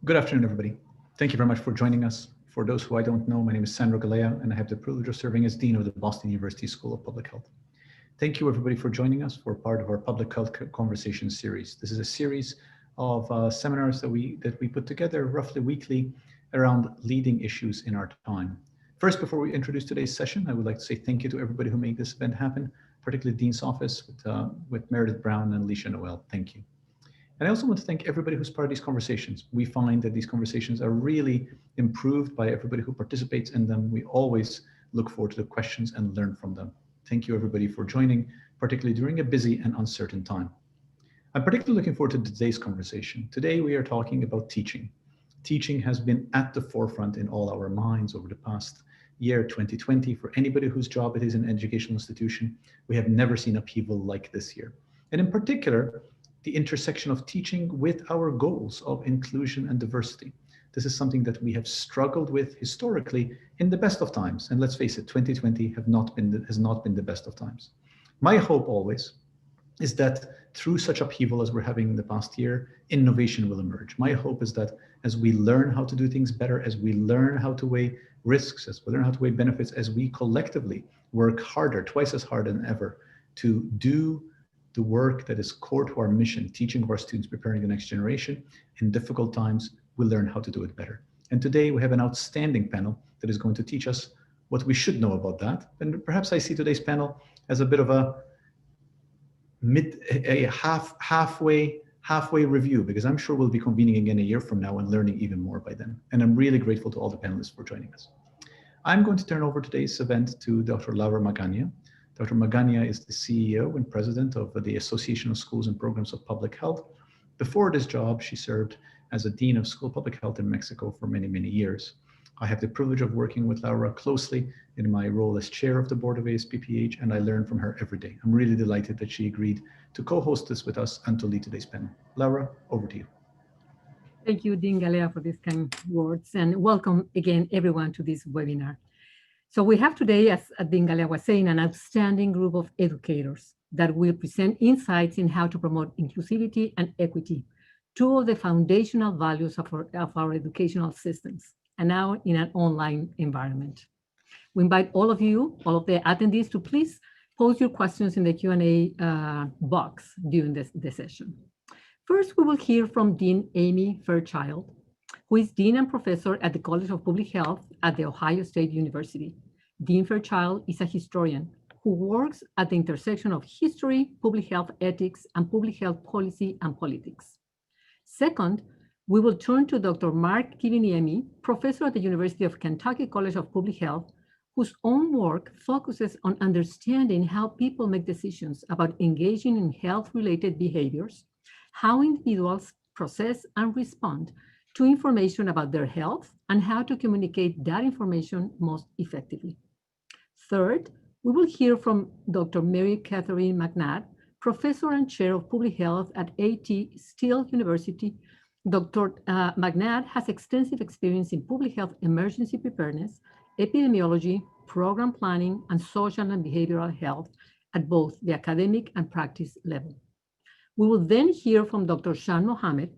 Good afternoon, everybody. Thank you very much for joining us. For those who I don't know, my name is Sandro Galea, and I have the privilege of serving as Dean of the Boston University School of Public Health. Thank you, everybody, for joining us for part of our Public Health Conversation series. This is a series of seminars that we put together roughly weekly around leading issues in our time. First, before we introduce today's session, I would like to say thank you to everybody who made this event happen, particularly Dean's office with Meredith Brown and Alicia Noel. Thank you. And I also want to thank everybody who's part of these conversations. We find that these conversations are really improved by everybody who participates in them. We always look forward to the questions and learn from them. Thank you, everybody, for joining, particularly during a busy and uncertain time. I'm particularly looking forward to today's conversation. Today, we are talking about teaching. Teaching has been at the forefront in all our minds over the past year, 2020. For anybody whose job it is in an educational institution, we have never seen upheaval like this year. And in particular, the intersection of teaching with our goals of inclusion and diversity. This is something that we have struggled with historically in the best of times. And let's face it, 2020 has not been the best of times. My hope always is that through such upheaval as we're having in the past year, innovation will emerge. My hope is that as we learn how to do things better, as we learn how to weigh risks, as we learn how to weigh benefits, as we collectively work harder, twice as hard than ever, to do the work that is core to our mission, teaching our students, preparing the next generation in difficult times, we'll learn how to do it better. And today we have an outstanding panel that is going to teach us what we should know about that. And perhaps I see today's panel as a bit of a halfway review, because I'm sure we'll be convening again a year from now and learning even more by then. And I'm really grateful to all the panelists for joining us. I'm going to turn over today's event to Dr. Laura Magana. Dr. Magana is the CEO and president of the Association of Schools and Programs of Public Health. Before this job, she served as a Dean of School Public Health in Mexico for many, many years. I have the privilege of working with Laura closely in my role as chair of the board of ASPPH, and I learn from her every day. I'm really delighted that she agreed to co-host this with us and to lead today's panel. Laura, over to you. Thank you, Dean Galea, for these kind words, and welcome again, everyone, to this webinar. So we have today, as Dean Galea was saying, an outstanding group of educators that will present insights in how to promote inclusivity and equity, two of the foundational values of our educational systems, and now in an online environment. We invite all of you, all of the attendees, to please post your questions in the Q&A box during the session. First, we will hear from Dean Amy Fairchild, who is Dean and Professor at the College of Public Health at The Ohio State University. Dean Fairchild is a historian who works at the intersection of history, public health ethics, and public health policy and politics. Second, we will turn to Dr. Mark Kiviniemi, Professor at the University of Kentucky College of Public Health, whose own work focuses on understanding how people make decisions about engaging in health-related behaviors, how individuals process and respond to information about their health, and how to communicate that information most effectively. Third, we will hear from Dr. Mary Catherine McNatt, Professor and Chair of Public Health at A.T. Still University. Dr. McNatt has extensive experience in public health emergency preparedness, epidemiology, program planning, and social and behavioral health at both the academic and practice level. We will then hear from Dr. Shan Mohammed,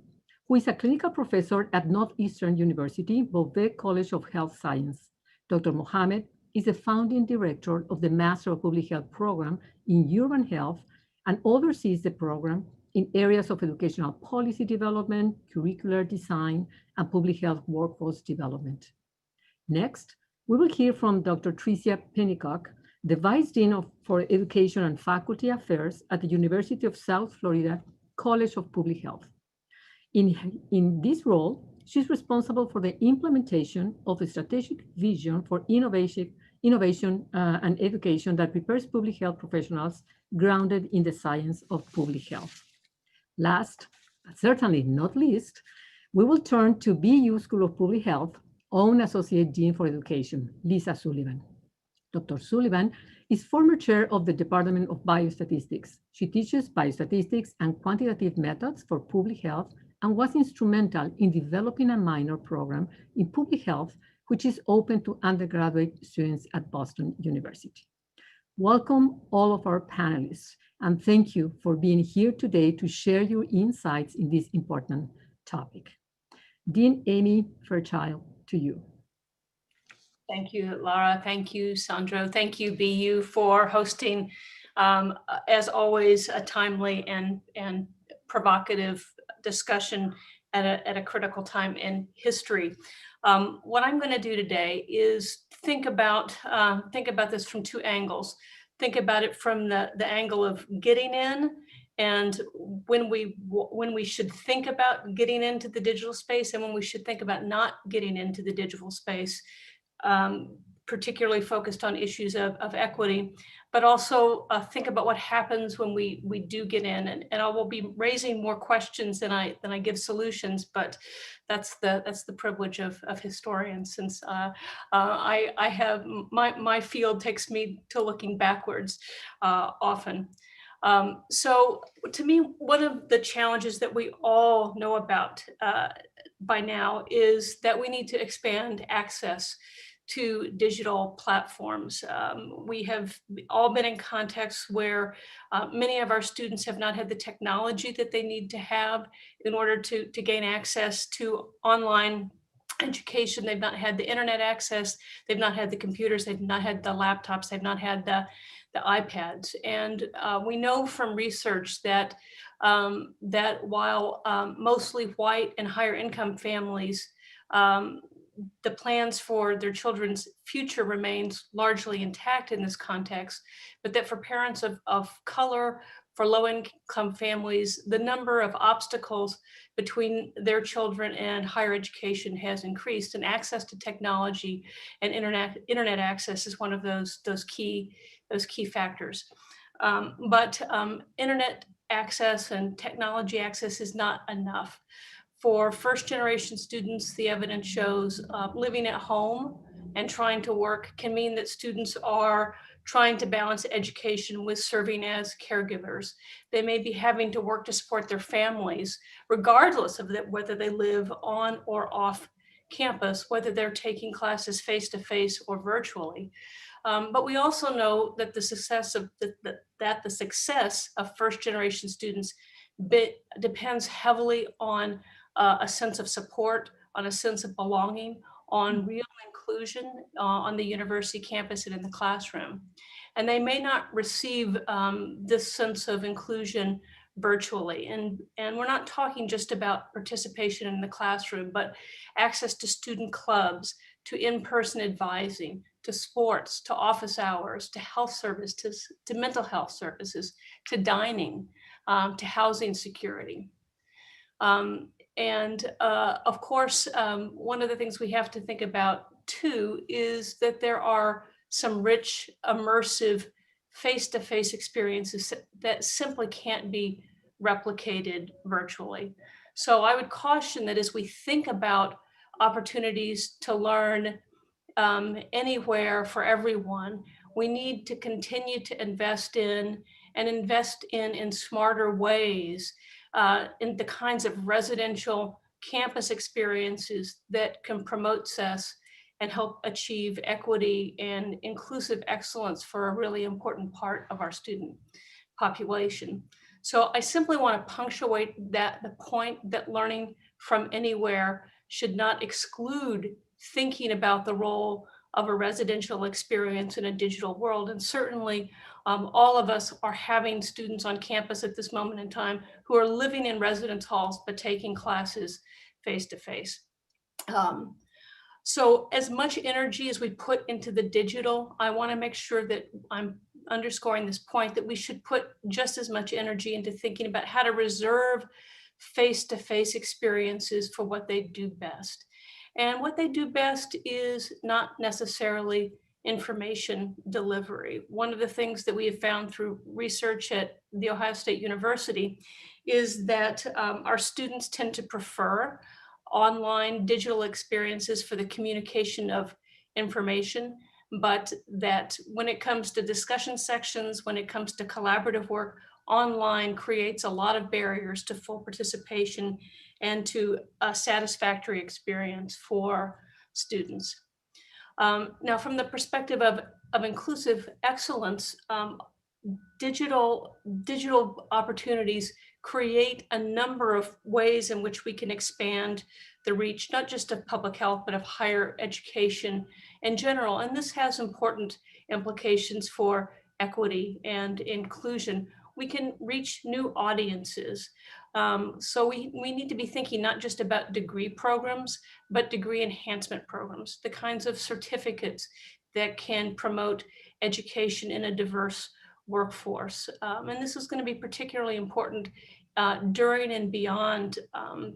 who is a clinical professor at Northeastern University, Beauvais College of Health Science. Dr. Mohammed is the founding director of the Master of Public Health program in urban health and oversees the program in areas of educational policy development, curricular design, and public health workforce development. Next, we will hear from Dr. Tricia Pennycock, the Vice Dean for Education and Faculty Affairs at the University of South Florida College of Public Health. In this role, she's responsible for the implementation of a strategic vision for innovation and education that prepares public health professionals grounded in the science of public health. Last, but certainly not least, we will turn to BU School of Public Health, own Associate Dean for Education, Lisa Sullivan. Dr. Sullivan is former chair of the Department of Biostatistics. She teaches biostatistics and quantitative methods for public health and was instrumental in developing a minor program in public health, which is open to undergraduate students at Boston University. Welcome all of our panelists, and thank you for being here today to share your insights in this important topic. Dean Amy Fairchild, to you. Thank you, Lara. Thank you, Sandro. Thank you, BU, for hosting, as always, a timely and provocative discussion at a critical time in history. What I'm going to do today is think about this from two angles. Think about it from the angle of getting in, and when we should think about getting into the digital space, and when we should think about not getting into the digital space. Particularly focused on issues of equity, but also think about what happens when we do get in. And I will be raising more questions than I give solutions, but that's the privilege of historians, since I have my field takes me to looking backwards often. So to me, one of the challenges that we all know about by now is that we need to expand access to digital platforms. We have all been in contexts where many of our students have not had the technology that they need to have in order to gain access to online education. They've not had the internet access, they've not had the computers, they've not had the laptops, they've not had the iPads. And we know from research that while mostly white and higher income families, the plans for their children's future remains largely intact in this context, but that for parents of color, for low-income families, the number of obstacles between their children and higher education has increased, and access to technology and internet access is one of those key factors. But internet access and technology access is not enough. For first-generation students, the evidence shows living at home and trying to work can mean that students are trying to balance education with serving as caregivers. They may be having to work to support their families, regardless of whether they live on or off campus, whether they're taking classes face-to-face or virtually. But we also know that the success of first-generation students depends heavily on a sense of support, on a sense of belonging, on real inclusion on the university campus and in the classroom. And they may not receive this sense of inclusion virtually. And we're not talking just about participation in the classroom, but access to student clubs, to in-person advising, to sports, to office hours, to health services, to mental health services, to dining, to housing security. Of course, one of the things we have to think about too is that there are some rich, immersive, face-to-face experiences that simply can't be replicated virtually. So I would caution that as we think about opportunities to learn anywhere for everyone, we need to continue to invest in smarter ways in the kinds of residential campus experiences that can promote success and help achieve equity and inclusive excellence for a really important part of our student population. So I simply want to punctuate the point that learning from anywhere should not exclude thinking about the role of a residential experience in a digital world. And certainly all of us are having students on campus at this moment in time who are living in residence halls, but taking classes face-to-face. So as much energy as we put into the digital, I want to make sure that I'm underscoring this point that we should put just as much energy into thinking about how to reserve face-to-face experiences for what they do best. And what they do best is not necessarily information delivery. One of the things that we have found through research at The Ohio State University is that our students tend to prefer online digital experiences for the communication of information, but that when it comes to discussion sections, when it comes to collaborative work, online creates a lot of barriers to full participation and to a satisfactory experience for students. Now, from the perspective of inclusive excellence, digital opportunities create a number of ways in which we can expand the reach, not just of public health, but of higher education in general. And this has important implications for equity and inclusion. We can reach new audiences. So we need to be thinking not just about degree programs, but degree enhancement programs, the kinds of certificates that can promote education in a diverse workforce. And this is going to be particularly important during and beyond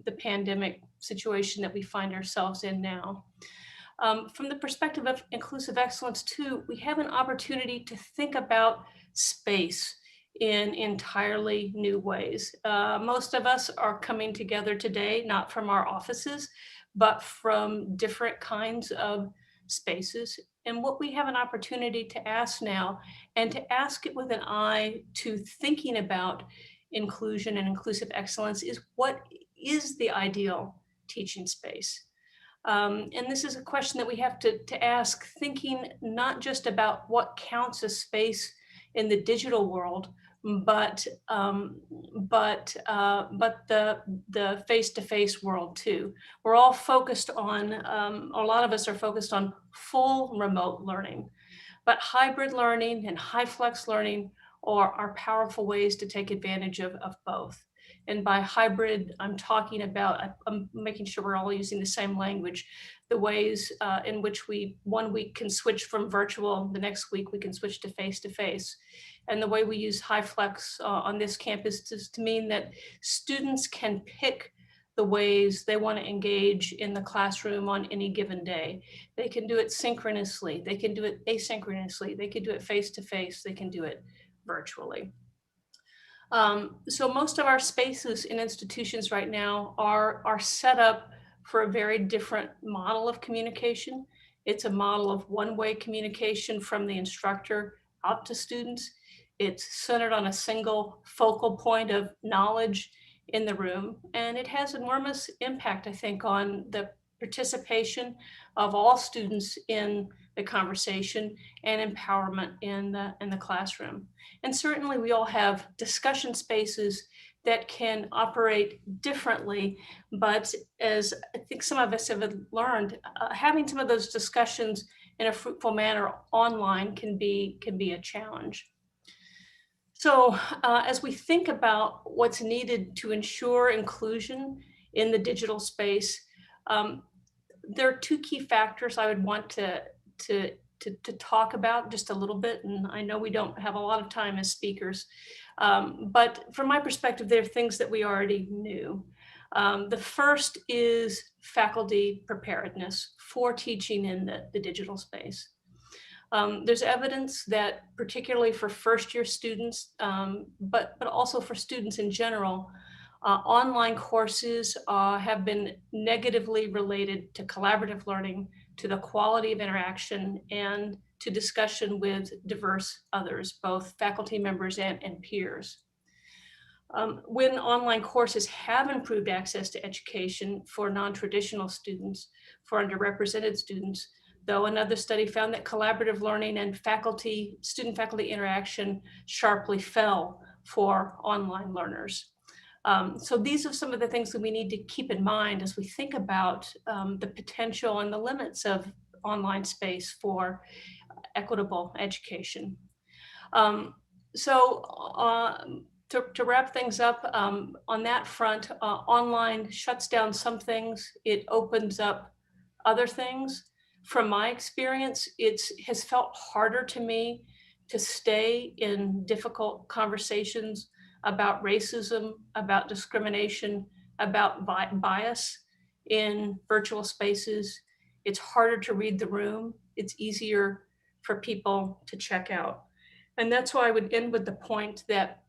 the pandemic situation that we find ourselves in now. From the perspective of inclusive excellence too, we have an opportunity to think about space in entirely new ways. Most of us are coming together today, not from our offices, but from different kinds of spaces. And what we have an opportunity to ask now, and to ask it with an eye to thinking about inclusion and inclusive excellence, is what is the ideal teaching space? And this is a question that we have to ask, thinking not just about what counts as space in the digital world, but the face-to-face world too. We're all focused on, a lot of us are focused on full remote learning, but hybrid learning and high flex learning are powerful ways to take advantage of both. And by hybrid, I'm talking about, I'm making sure we're all using the same language, the ways in which we, one week can switch from virtual, the next week we can switch to face-to-face. And the way we use high flex on this campus is to mean that students can pick the ways they want to engage in the classroom on any given day. They can do it synchronously, they can do it asynchronously, they can do it face-to-face, they can do it virtually. So most of our spaces in institutions right now are set up for a very different model of communication. It's a model of one-way communication from the instructor out to students. It's centered on a single focal point of knowledge in the room, and it has enormous impact, I think, on the participation of all students in the conversation and empowerment in the classroom. And certainly we all have discussion spaces that can operate differently, but as I think some of us have learned, having some of those discussions in a fruitful manner online can be a challenge. So as we think about what's needed to ensure inclusion in the digital space, there are two key factors I would want to talk about just a little bit. And I know we don't have a lot of time as speakers, but from my perspective, there are things that we already knew. The first is faculty preparedness for teaching in the digital space. There's evidence that particularly for first-year students, but also for students in general, online courses have been negatively related to collaborative learning, to the quality of interaction, and to discussion with diverse others, both faculty members and peers. When online courses have improved access to education for non-traditional students, for underrepresented students, though another study found that collaborative learning and student-faculty interaction sharply fell for online learners. So these are some of the things that we need to keep in mind as we think about the potential and the limits of online space for equitable education. To wrap things up, on that front, online shuts down some things, it opens up other things. From my experience, it has felt harder to me to stay in difficult conversations about racism, about discrimination, about bias in virtual spaces. It's harder to read the room. It's easier for people to check out. And that's why I would end with the point that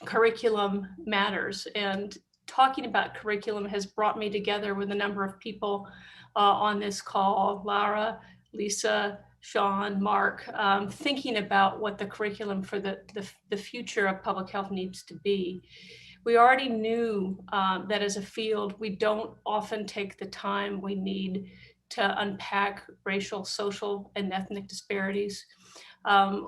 curriculum matters. And talking about curriculum has brought me together with a number of people on this call, Lara, Lisa, Sean, Mark, thinking about what the curriculum for the future of public health needs to be. We already knew that as a field, we don't often take the time we need to unpack racial, social, and ethnic disparities.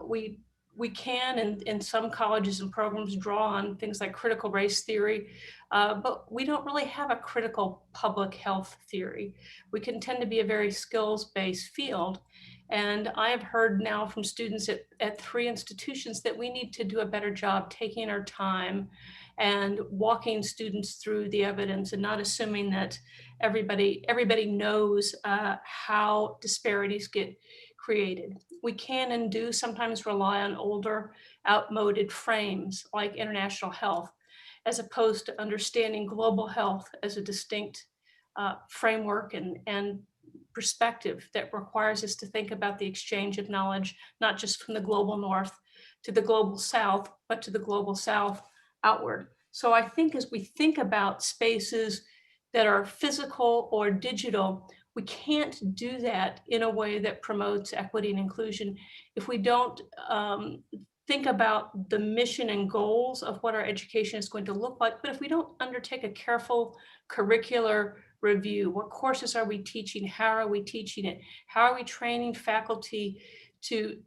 We we can, in some colleges and programs, draw on things like critical race theory, but we don't really have a critical public health theory. We can tend to be a very skills-based field. And I have heard now from students at 3 institutions that we need to do a better job taking our time and walking students through the evidence and not assuming that everybody knows how disparities get created. We can and do sometimes rely on older, outmoded frames like international health, as opposed to understanding global health as a distinct framework and perspective that requires us to think about the exchange of knowledge, not just from the global north to the global south, but to the global south outward. So I think as we think about spaces that are physical or digital, we can't do that in a way that promotes equity and inclusion if we don't think about the mission and goals of what our education is going to look like. But if we don't undertake a careful curricular review, what courses are we teaching? How are we teaching it? How are we training faculty to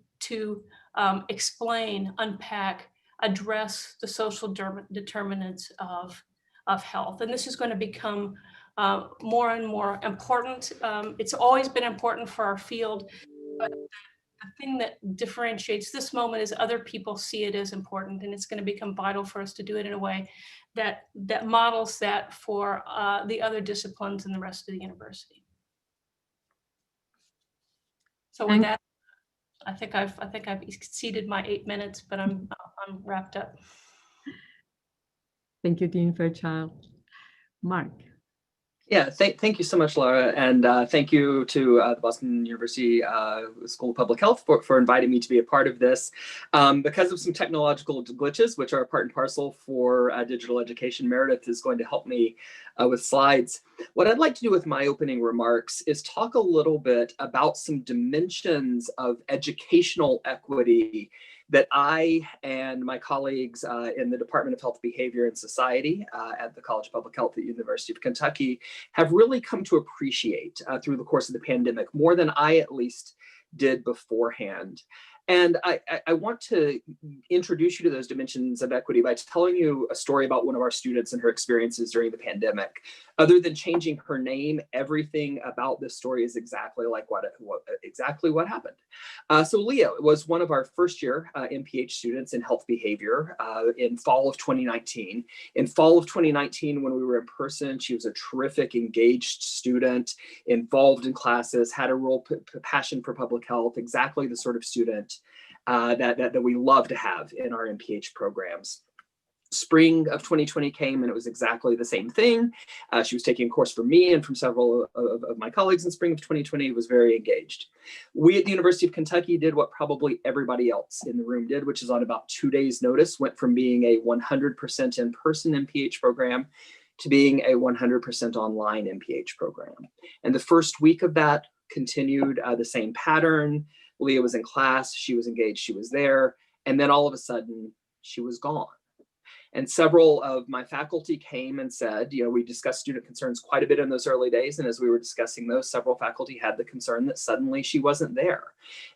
explain, unpack, address the social determinants of health? And this is going to become more and more important. It's always been important for our field, but the thing that differentiates this moment is other people see it as important, and it's going to become vital for us to do it in a way that models that for the other disciplines in the rest of the university. So with that, I think I've exceeded my 8 minutes, but I'm wrapped up. Thank you, Dean Fairchild. Mark. Yeah, thank you so much, Laura, and thank you to the Boston University School of Public Health for inviting me to be a part of this. Because of some technological glitches, which are part and parcel for digital education, Meredith is going to help me with slides. What I'd like to do with my opening remarks is talk a little bit about some dimensions of educational equity that I and my colleagues in the Department of Health, Behavior, and Society at the College of Public Health at the University of Kentucky have really come to appreciate through the course of the pandemic, more than I at least did beforehand. And I want to introduce you to those dimensions of equity by telling you a story about one of our students and her experiences during the pandemic. Other than changing her name, everything about this story is exactly like what happened. So Leah was one of our first year MPH students in health behavior in fall of 2019. In fall of 2019, when we were in person, she was a terrific, engaged student, involved in classes, had a real passion for public health, exactly the sort of student that we love to have in our MPH programs. Spring of 2020 came and it was exactly the same thing. She was taking a course from me and from several of my colleagues in spring of 2020, was very engaged. We at the University of Kentucky did what probably everybody else in the room did, which is on about 2 days' notice, went from being a 100% in-person MPH program to being a 100% online MPH program. And the first week of that continued the same pattern. Leah was in class, she was engaged, she was there, and then all of a sudden she was gone. And several of my faculty came and said, you know, we discussed student concerns quite a bit in those early days. And as we were discussing those, several faculty had the concern that suddenly she wasn't there.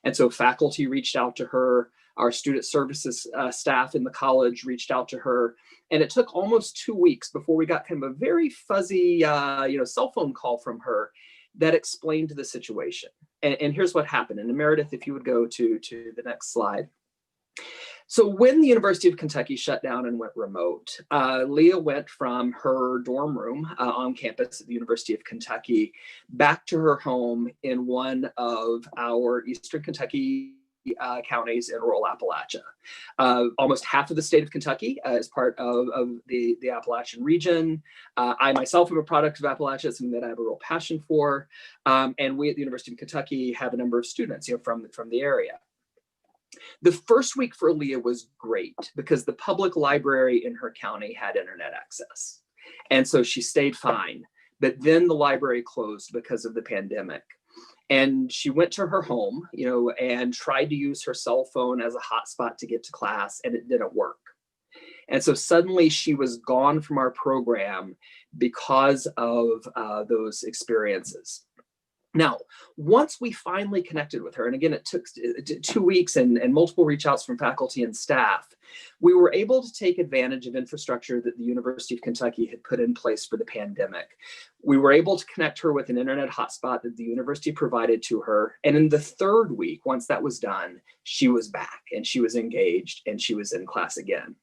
And so faculty reached out to her, our student services staff in the college reached out to her. And it took almost 2 weeks before we got kind of a very fuzzy, cell phone call from her that explained the situation. And here's what happened. And Meredith, if you would go to the next slide. So when the University of Kentucky shut down and went remote, Leah went from her dorm room on campus at the University of Kentucky back to her home in one of our Eastern Kentucky counties in rural Appalachia. Almost half of the state of Kentucky is part of the Appalachian region. I myself am a product of Appalachia, something that I have a real passion for. And we at the University of Kentucky have a number of students, from the area. The first week for Leah was great because the public library in her county had internet access. And so she stayed fine. But then the library closed because of the pandemic. And she went to her home, and tried to use her cell phone as a hotspot to get to class, and it didn't work. And so suddenly she was gone from our program because of those experiences. Now, once we finally connected with her, and again, it took 2 weeks and multiple reach outs from faculty and staff, we were able to take advantage of infrastructure that the University of Kentucky had put in place for the pandemic. We were able to connect her with an internet hotspot that the university provided to her. And in the 3rd week, once that was done, she was back and she was engaged and she was in class again.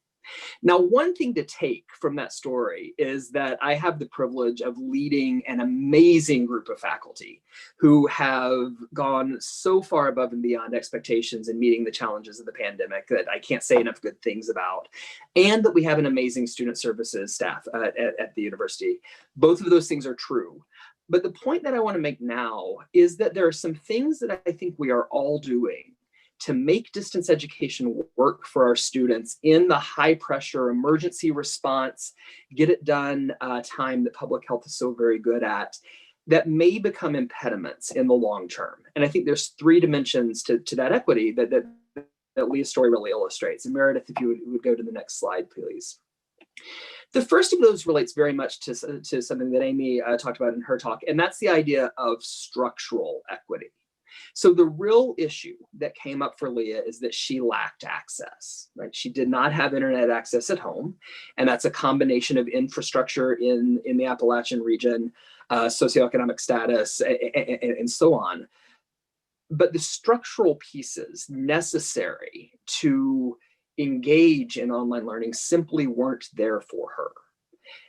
Now, one thing to take from that story is that I have the privilege of leading an amazing group of faculty who have gone so far above and beyond expectations in meeting the challenges of the pandemic that I can't say enough good things about, and that we have an amazing student services staff at the university. Both of those things are true. But the point that I want to make now is that there are some things that I think we are all doing to make distance education work for our students in the high pressure emergency response, get it done time that public health is so very good at, that may become impediments in the long term. And I think there's 3 dimensions to that equity that Leah's story really illustrates. And Meredith, if you would go to the next slide, please. The first of those relates very much to something that Amy talked about in her talk, and that's the idea of structural equity. So the real issue that came up for Leah is that she lacked access, right? She did not have internet access at home. And that's a combination of infrastructure in the Appalachian region, socioeconomic status, and so on. But the structural pieces necessary to engage in online learning simply weren't there for her.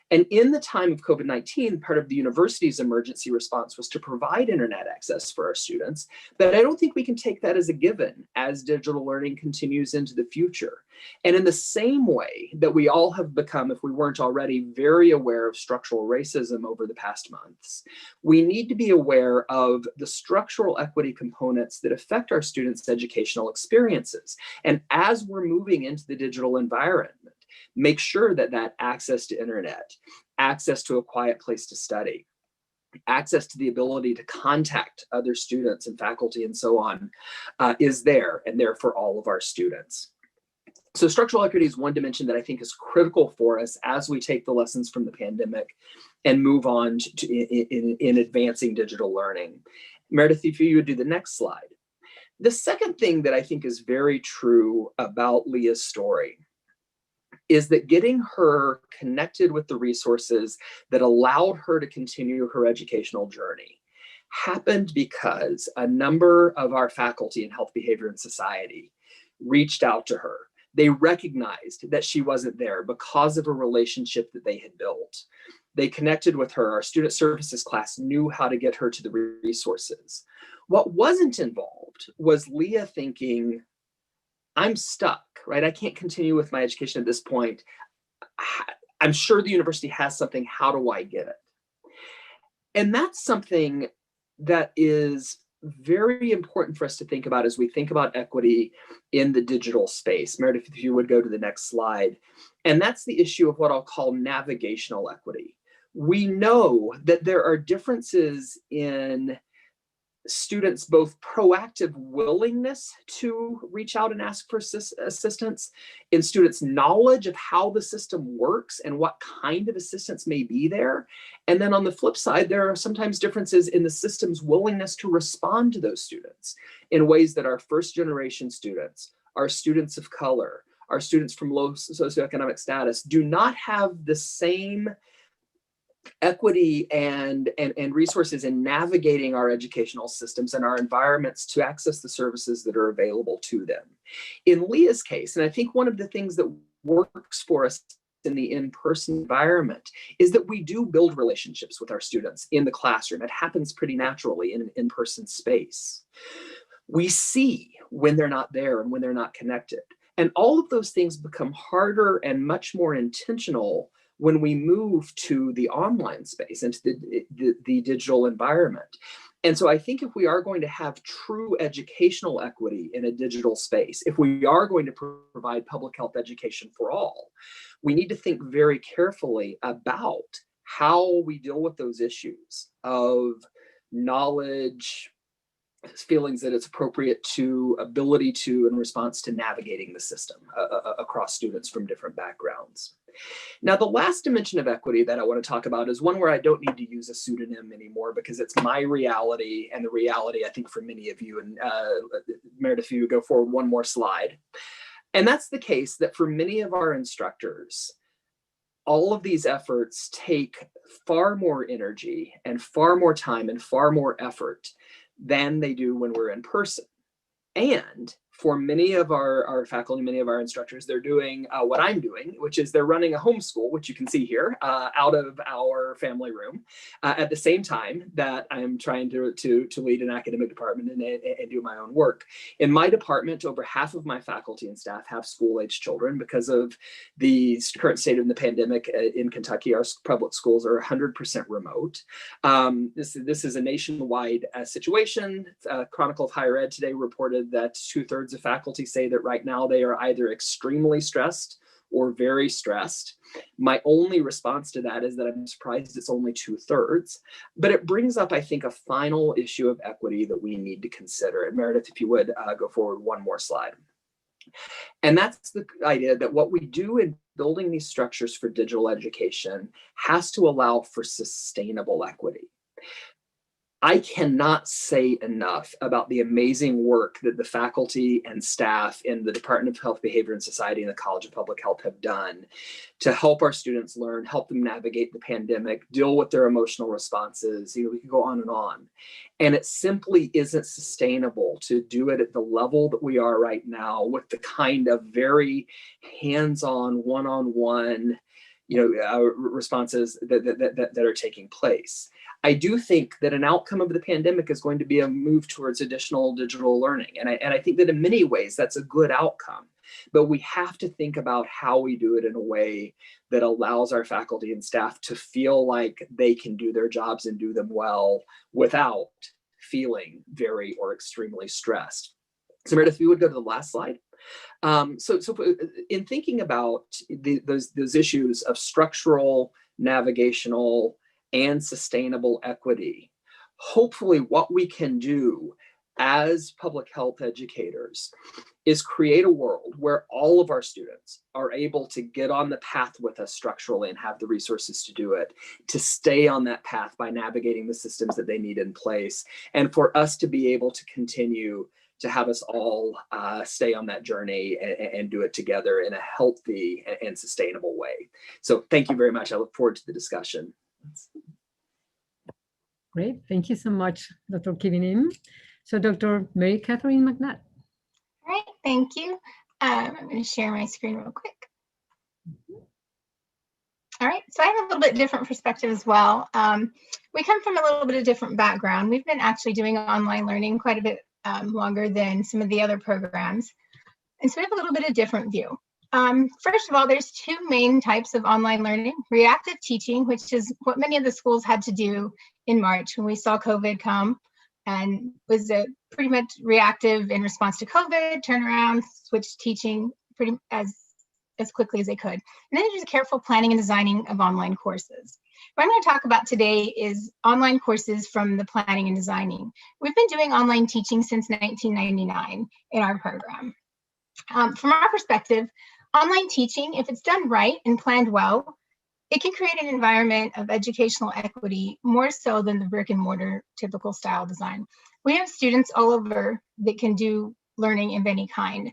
And in the time of COVID-19, part of the university's emergency response was to provide internet access for our students. But I don't think we can take that as a given as digital learning continues into the future. And in the same way that we all have become, if we weren't already, very aware of structural racism over the past months, we need to be aware of the structural equity components that affect our students' educational experiences. And as we're moving into the digital environment, make sure that that access to internet, access to a quiet place to study, access to the ability to contact other students and faculty and so on is there, and there for all of our students. So structural equity is one dimension that I think is critical for us as we take the lessons from the pandemic and move on in advancing digital learning. Meredith, if you would do the next slide. The second thing that I think is very true about Leah's story is that getting her connected with the resources that allowed her to continue her educational journey happened because a number of our faculty in health, behavior, and society reached out to her. They recognized that she wasn't there because of a relationship that they had built. They connected with her. Our student services class knew how to get her to the resources. What wasn't involved was Leah thinking, I'm stuck, right? I can't continue with my education at this point. I'm sure the university has something. How do I get it? And that's something that is very important for us to think about as we think about equity in the digital space. Meredith, if you would go to the next slide. And that's the issue of what I'll call navigational equity. We know that there are differences in students' both proactive willingness to reach out and ask for assistance, in students' knowledge of how the system works and what kind of assistance may be there. And then on the flip side, there are sometimes differences in the system's willingness to respond to those students in ways that our first generation students, our students of color, our students from low socioeconomic status do not have the same equity and resources in navigating our educational systems and our environments to access the services that are available to them. In Leah's case, and I think one of the things that works for us in the in-person environment is that we do build relationships with our students in the classroom. It happens pretty naturally in an in-person space. We see when they're not there and when they're not connected. And all of those things become harder and much more intentional when we move to the online space, into the digital environment. And so I think if we are going to have true educational equity in a digital space, if we are going to provide public health education for all, we need to think very carefully about how we deal with those issues of knowledge, feelings that it's appropriate to ability to in response to navigating the system across students from different backgrounds. Now, the last dimension of equity that I want to talk about is one where I don't need to use a pseudonym anymore because it's my reality and the reality, I think, for many of you. And Meredith, if you would go forward one more slide. And that's the case that for many of our instructors, all of these efforts take far more energy and far more time and far more effort than they do when we're in person. And for many of our faculty, many of our instructors, they're doing what I'm doing, which is they're running a homeschool, which you can see here out of our family room at the same time that I'm trying to lead an academic department and do my own work. In my department, over half of my faculty and staff have school-age children because of the current state of the pandemic in Kentucky. Our public schools are 100% remote. This is a nationwide situation. Chronicle of Higher Ed today reported that 2/3 of faculty say that right now they are either extremely stressed or very stressed. My only response to that is that I'm surprised it's only 2/3, but it brings up, I think, a final issue of equity that we need to consider. And Meredith, if you would go forward one more slide. And that's the idea that what we do in building these structures for digital education has to allow for sustainable equity. I cannot say enough about the amazing work that the faculty and staff in the Department of Health, Behavior, and Society and the College of Public Health have done to help our students learn, help them navigate the pandemic, deal with their emotional responses. We can go on and on. And it simply isn't sustainable to do it at the level that we are right now with the kind of very hands-on, one-on-one, responses that are taking place. I do think that an outcome of the pandemic is going to be a move towards additional digital learning. And I think that in many ways, that's a good outcome. But we have to think about how we do it in a way that allows our faculty and staff to feel like they can do their jobs and do them well without feeling very or extremely stressed. So Meredith, if you would go to the last slide. So in thinking about those issues of structural, navigational, and sustainable equity, hopefully what we can do as public health educators is create a world where all of our students are able to get on the path with us structurally and have the resources to do it, to stay on that path by navigating the systems that they need in place, and for us to be able to continue to have us all stay on that journey and do it together in a healthy and sustainable way. So thank you very much. I look forward to the discussion. Great, thank you so much, Dr. Kivinin. So Dr. Mary Catherine McNutt. All right, thank you. I'm going to share my screen real quick. All right, so I have a little bit different perspective as well. We come from a little bit of different background. We've been actually doing online learning quite a bit longer than some of the other programs. And so we have a little bit of different view. First of all, there's two main types of online learning: reactive teaching, which is what many of the schools had to do in March when we saw COVID come, and was pretty much reactive in response to COVID, turn around, switch teaching pretty as quickly as they could. And then there's careful planning and designing of online courses. What I'm going to talk about today is online courses from the planning and designing. We've been doing online teaching since 1999 in our program. From our perspective, online teaching, if it's done right and planned well, it can create an environment of educational equity more so than the brick and mortar typical style design. We have students all over that can do learning of any kind.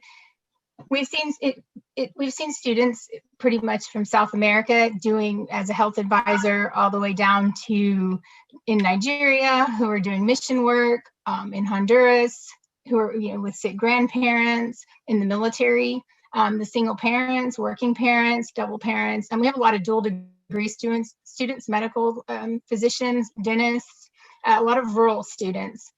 We've seen students pretty much from South America doing as a health advisor all the way down to in Nigeria who are doing mission work, in Honduras who are with sick grandparents, in the military, the single parents, working parents, double parents, and we have a lot of dual degree students, medical physicians, dentists, a lot of rural students,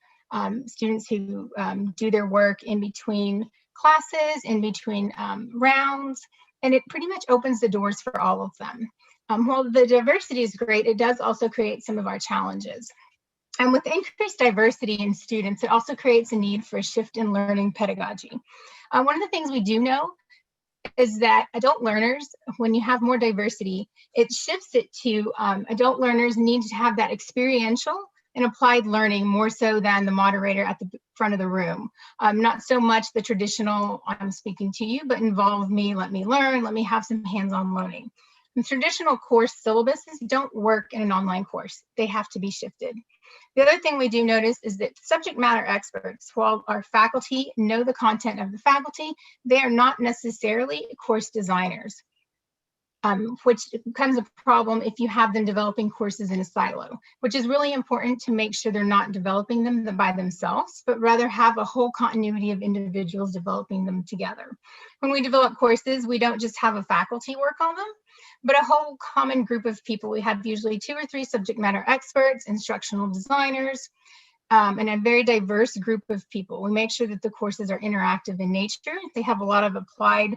students who do their work in between classes, in between rounds, and it pretty much opens the doors for all of them. While the diversity is great, it does also create some of our challenges. And with increased diversity in students, it also creates a need for a shift in learning pedagogy. One of the things we do know is that adult learners, when you have more diversity, it shifts it to adult learners need to have that experiential and applied learning more so than the moderator at the front of the room. Not so much the traditional, I'm speaking to you, but involve me, let me learn, let me have some hands-on learning. The traditional course syllabuses don't work in an online course. They have to be shifted. The other thing we do notice is that subject matter experts, while our faculty know the content of the faculty, they are not necessarily course designers, which becomes a problem if you have them developing courses in a silo, which is really important to make sure they're not developing them by themselves, but rather have a whole continuity of individuals developing them together. When we develop courses, we don't just have a faculty work on them, but a whole common group of people. We have usually 2 or 3 subject matter experts, instructional designers, and a very diverse group of people. We make sure that the courses are interactive in nature. They have a lot of applied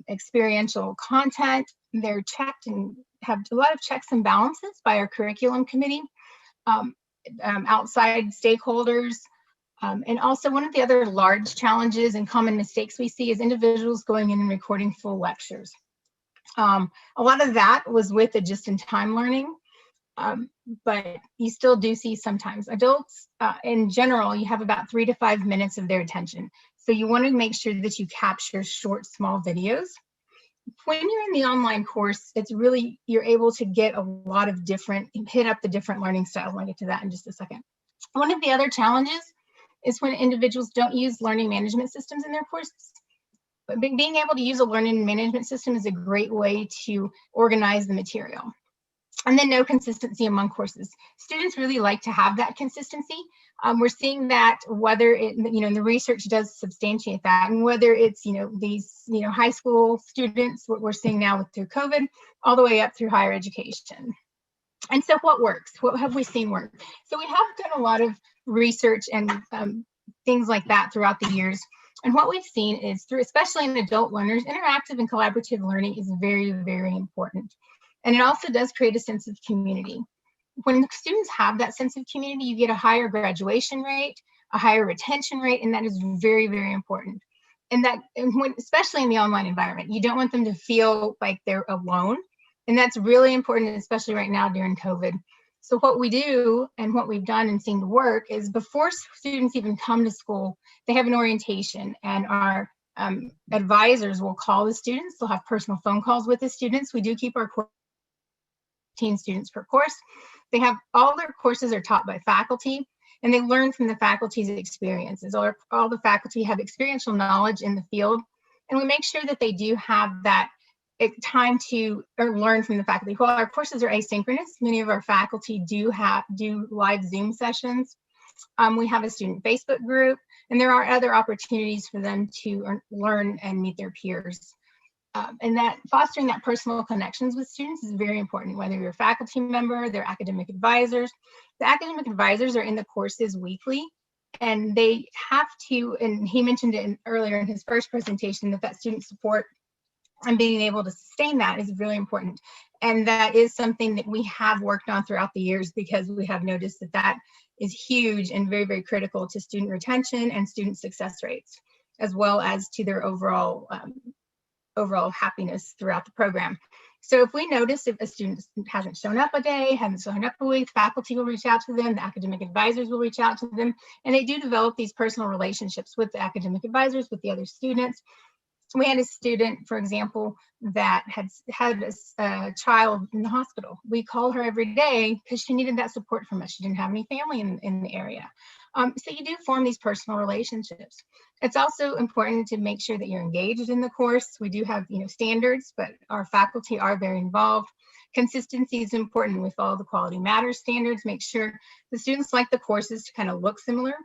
experiential content. They're checked and have a lot of checks and balances by our curriculum committee, outside stakeholders. And also one of the other large challenges and common mistakes we see is individuals going in and recording full lectures. A lot of that was with the just-in-time learning, but you still do see sometimes adults in general, you have about 3 to 5 minutes of their attention. So you want to make sure that you capture short, small videos. When you're in the online course, it's really, you're able to get a lot of different, hit up the different learning styles. I'll get to that in just a second. One of the other challenges is when individuals don't use learning management systems in their courses. But being able to use a learning management system is a great way to organize the material. And then no consistency among courses. Students really like to have that consistency. We're seeing that whether it, the research does substantiate that, and whether it's, these, high school students, what we're seeing now through COVID, all the way up through higher education. And so what works? What have we seen work? So we have done a lot of research and things like that throughout the years. And what we've seen is through, especially in adult learners, interactive and collaborative learning is very, very important. And it also does create a sense of community. When students have that sense of community, you get a higher graduation rate, a higher retention rate, and that is very, very important. And when, especially in the online environment, you don't want them to feel like they're alone. And that's really important, especially right now during COVID. So what we do and what we've done and seen to work is before students even come to school, they have an orientation, and our advisors will call the students. They'll have personal phone calls with the students. We do keep our 15 students per course. They have, all their courses are taught by faculty, and they learn from the faculty's experiences. All the faculty have experiential knowledge in the field, and we make sure that they do have that time to learn from the faculty. While our courses are asynchronous, many of our faculty do live Zoom sessions. We have a student Facebook group, and there are other opportunities for them to learn and meet their peers. And that fostering that personal connections with students is very important, whether you're a faculty member, they're academic advisors. The academic advisors are in the courses weekly, and they have to, and he mentioned it earlier in his first presentation, that student support and being able to sustain that is really important. And that is something that we have worked on throughout the years, because we have noticed that that is huge and very, very critical to student retention and student success rates, as well as to their overall happiness throughout the program. So if we notice if a student hasn't shown up a day, hasn't shown up a week, faculty will reach out to them, the academic advisors will reach out to them, and they do develop these personal relationships with the academic advisors, with the other students. We had a student, for example, that had a child in the hospital. We called her every day because she needed that support from us. She didn't have any family in the area. So you do form these personal relationships. It's also important to make sure that you're engaged in the course. We do have, standards, but our faculty are very involved. Consistency is important. We follow the Quality Matters standards, make sure the students like the courses to kind of look similar.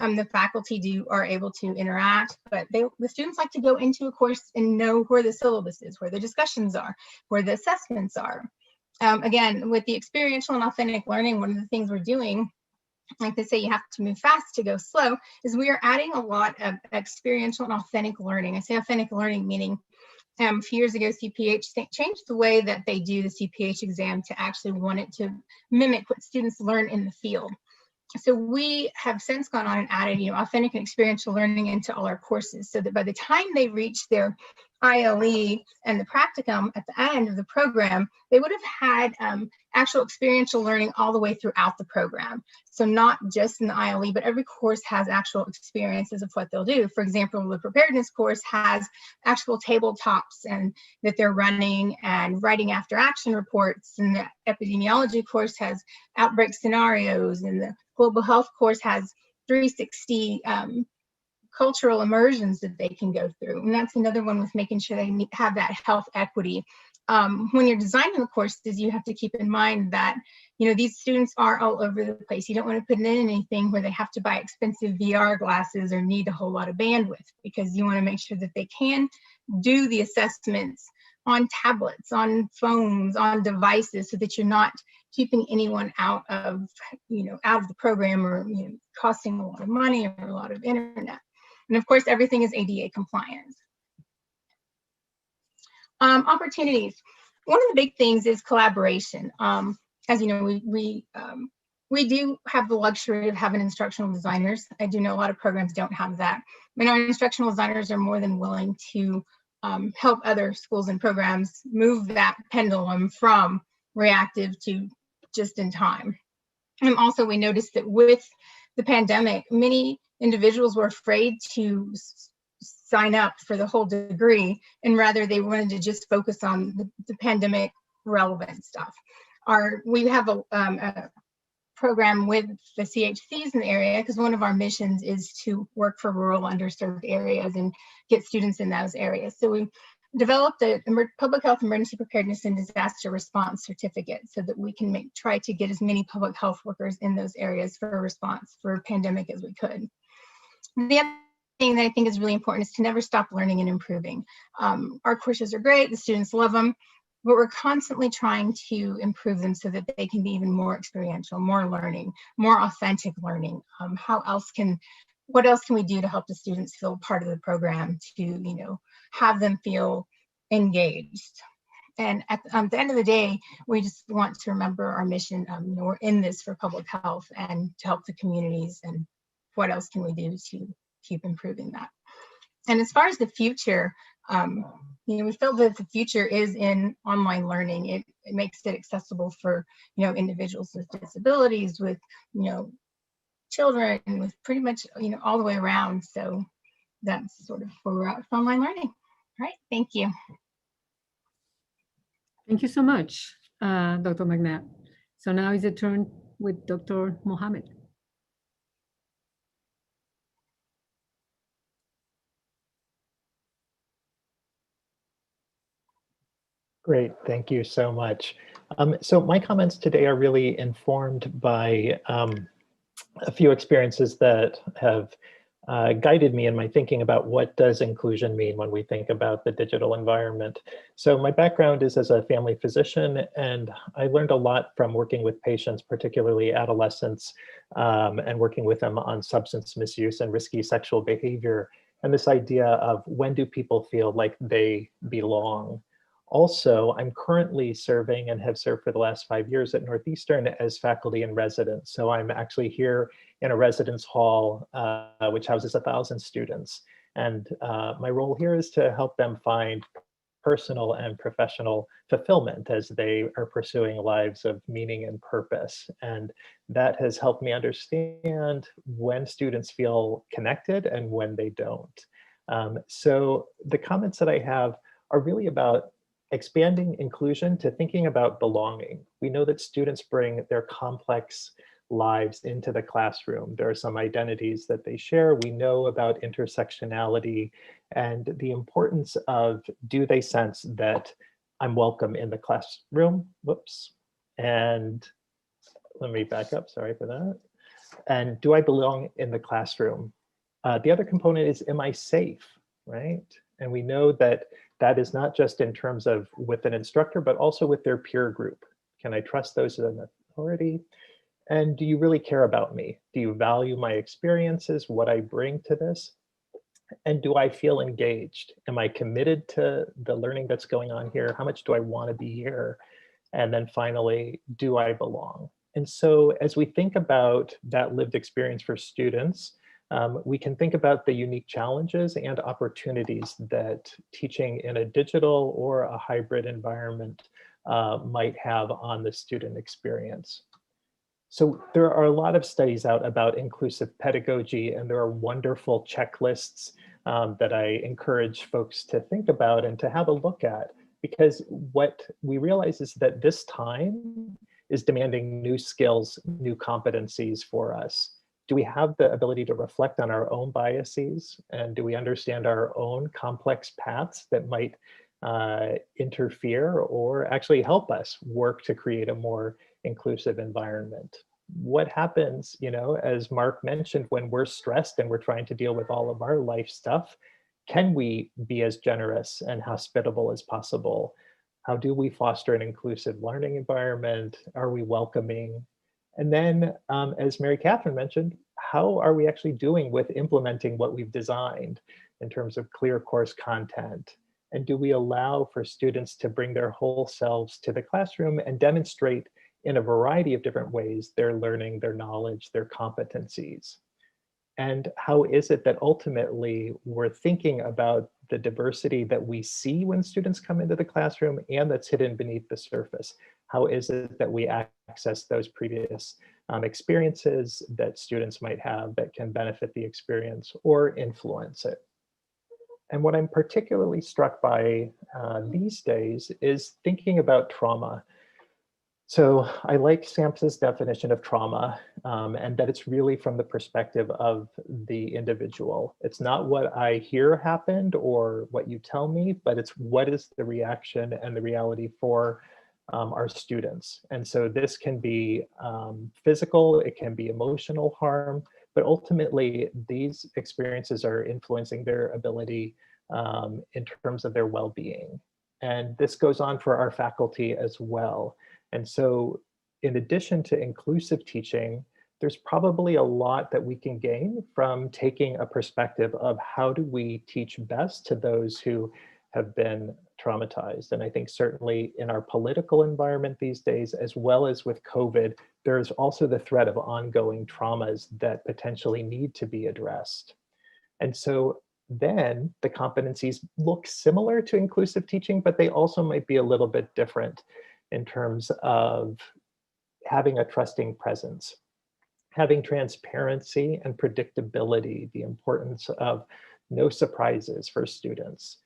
The faculty are able to interact, but the students like to go into a course and know where the syllabus is, where the discussions are, where the assessments are. Again, with the experiential and authentic learning, one of the things we're doing, like they say, you have to move fast to go slow, is we are adding a lot of experiential and authentic learning. I say authentic learning meaning a few years ago, CPH changed the way that they do the CPH exam to actually want it to mimic what students learn in the field. So we have since gone on and added, authentic and experiential learning into all our courses, so that by the time they reach their ILE and the practicum at the end of the program, they would have had actual experiential learning all the way throughout the program. So not just in the ILE, but every course has actual experiences of what they'll do. For example, the preparedness course has actual tabletops and that they're running and writing after action reports. And the epidemiology course has outbreak scenarios, and the global health course has 360 cultural immersions that they can go through. And that's another one with making sure they have that health equity. When you're designing the courses, you have to keep in mind that, you know, these students are all over the place. You don't want to put in anything where they have to buy expensive VR glasses or need a whole lot of bandwidth, because you want to make sure that they can do the assessments on tablets, on phones, on devices, so that you're not keeping anyone out of, you know, out of the program, or, you know, costing a lot of money or a lot of internet. And of course, everything is ADA compliant. Opportunities. One of the big things is collaboration. As you know, we do have the luxury of having instructional designers. I do know a lot of programs don't have that. And our instructional designers are more than willing to help other schools and programs move that pendulum from reactive to just in time. And also, we noticed that with the pandemic, many individuals were afraid to sign up for the whole degree, and rather they wanted to just focus on the pandemic relevant stuff. We have a program with the CHCs in the area, because one of our missions is to work for rural underserved areas and get students in those areas. So we developed a public health emergency preparedness and disaster response certificate, so that we can try to get as many public health workers in those areas for a response for a pandemic as we could. The other thing that I think is really important is to never stop learning and improving. Our courses are great, the students love them, but we're constantly trying to improve them so that they can be even more experiential, more learning, more authentic learning. What else can we do to help the students feel part of the program, to, you know, have them feel engaged? And at the end of the day, we just want to remember our mission. You know, we're in this for public health and to help the communities, and what else can we do to keep improving that? And as far as the future, you know, we feel that the future is in online learning. It makes it accessible for, you know, individuals with disabilities, with, you know, children, with pretty much, you know, all the way around. So that's sort of where we're at for online learning. All right, thank you. Thank you so much, Dr. McNabb. So now is the turn with Dr. Mohammed. Great, thank you so much. So my comments today are really informed by a few experiences that have guided me in my thinking about what does inclusion mean when we think about the digital environment. So my background is as a family physician, and I learned a lot from working with patients, particularly adolescents, and working with them on substance misuse and risky sexual behavior, and this idea of when do people feel like they belong. Also, I'm currently serving and have served for the last 5 years at Northeastern as faculty in residence. So I'm actually here in a residence hall, which houses 1,000 students. And my role here is to help them find personal and professional fulfillment as they are pursuing lives of meaning and purpose. And that has helped me understand when students feel connected and when they don't. So the comments that I have are really about expanding inclusion to thinking about belonging. We know that students bring their complex lives into the classroom. There are some identities that they share. We know about intersectionality and the importance of, do they sense that I'm welcome in the classroom? Whoops. And let me back up, sorry for that. And do I belong in the classroom? The other component is, am I safe, right? And we know that that is not just in terms of with an instructor, but also with their peer group. Can I trust those in authority? And do you really care about me? Do you value my experiences, what I bring to this? And do I feel engaged? Am I committed to the learning that's going on here? How much do I want to be here? And then finally, do I belong? And so as we think about that lived experience for students, we can think about the unique challenges and opportunities that teaching in a digital or a hybrid environment might have on the student experience. So there are a lot of studies out about inclusive pedagogy, and there are wonderful checklists that I encourage folks to think about and to have a look at, because what we realize is that this time is demanding new skills, new competencies for us. Do we have the ability to reflect on our own biases? And do we understand our own complex paths that might interfere or actually help us work to create a more inclusive environment? What happens, you know, as Mark mentioned, when we're stressed and we're trying to deal with all of our life stuff? Can we be as generous and hospitable as possible? How do we foster an inclusive learning environment? Are we welcoming? And then, as Mary Catherine mentioned, how are we actually doing with implementing what we've designed in terms of clear course content? And do we allow for students to bring their whole selves to the classroom and demonstrate in a variety of different ways their learning, their knowledge, their competencies? And how is it that ultimately we're thinking about the diversity that we see when students come into the classroom and that's hidden beneath the surface? How is it that we access those previous experiences that students might have that can benefit the experience or influence it? And what I'm particularly struck by these days is thinking about trauma. So I like Sampson's definition of trauma, and that it's really from the perspective of the individual. It's not what I hear happened or what you tell me, but it's what is the reaction and the reality for our students. And so this can be physical, it can be emotional harm, but ultimately these experiences are influencing their ability in terms of their well-being. And this goes on for our faculty as well. And so in addition to inclusive teaching, there's probably a lot that we can gain from taking a perspective of how do we teach best to those who have been traumatized. And I think certainly in our political environment these days, as well as with COVID, there's also the threat of ongoing traumas that potentially need to be addressed. And so then the competencies look similar to inclusive teaching, but they also might be a little bit different in terms of having a trusting presence, having transparency and predictability, the importance of no surprises for students,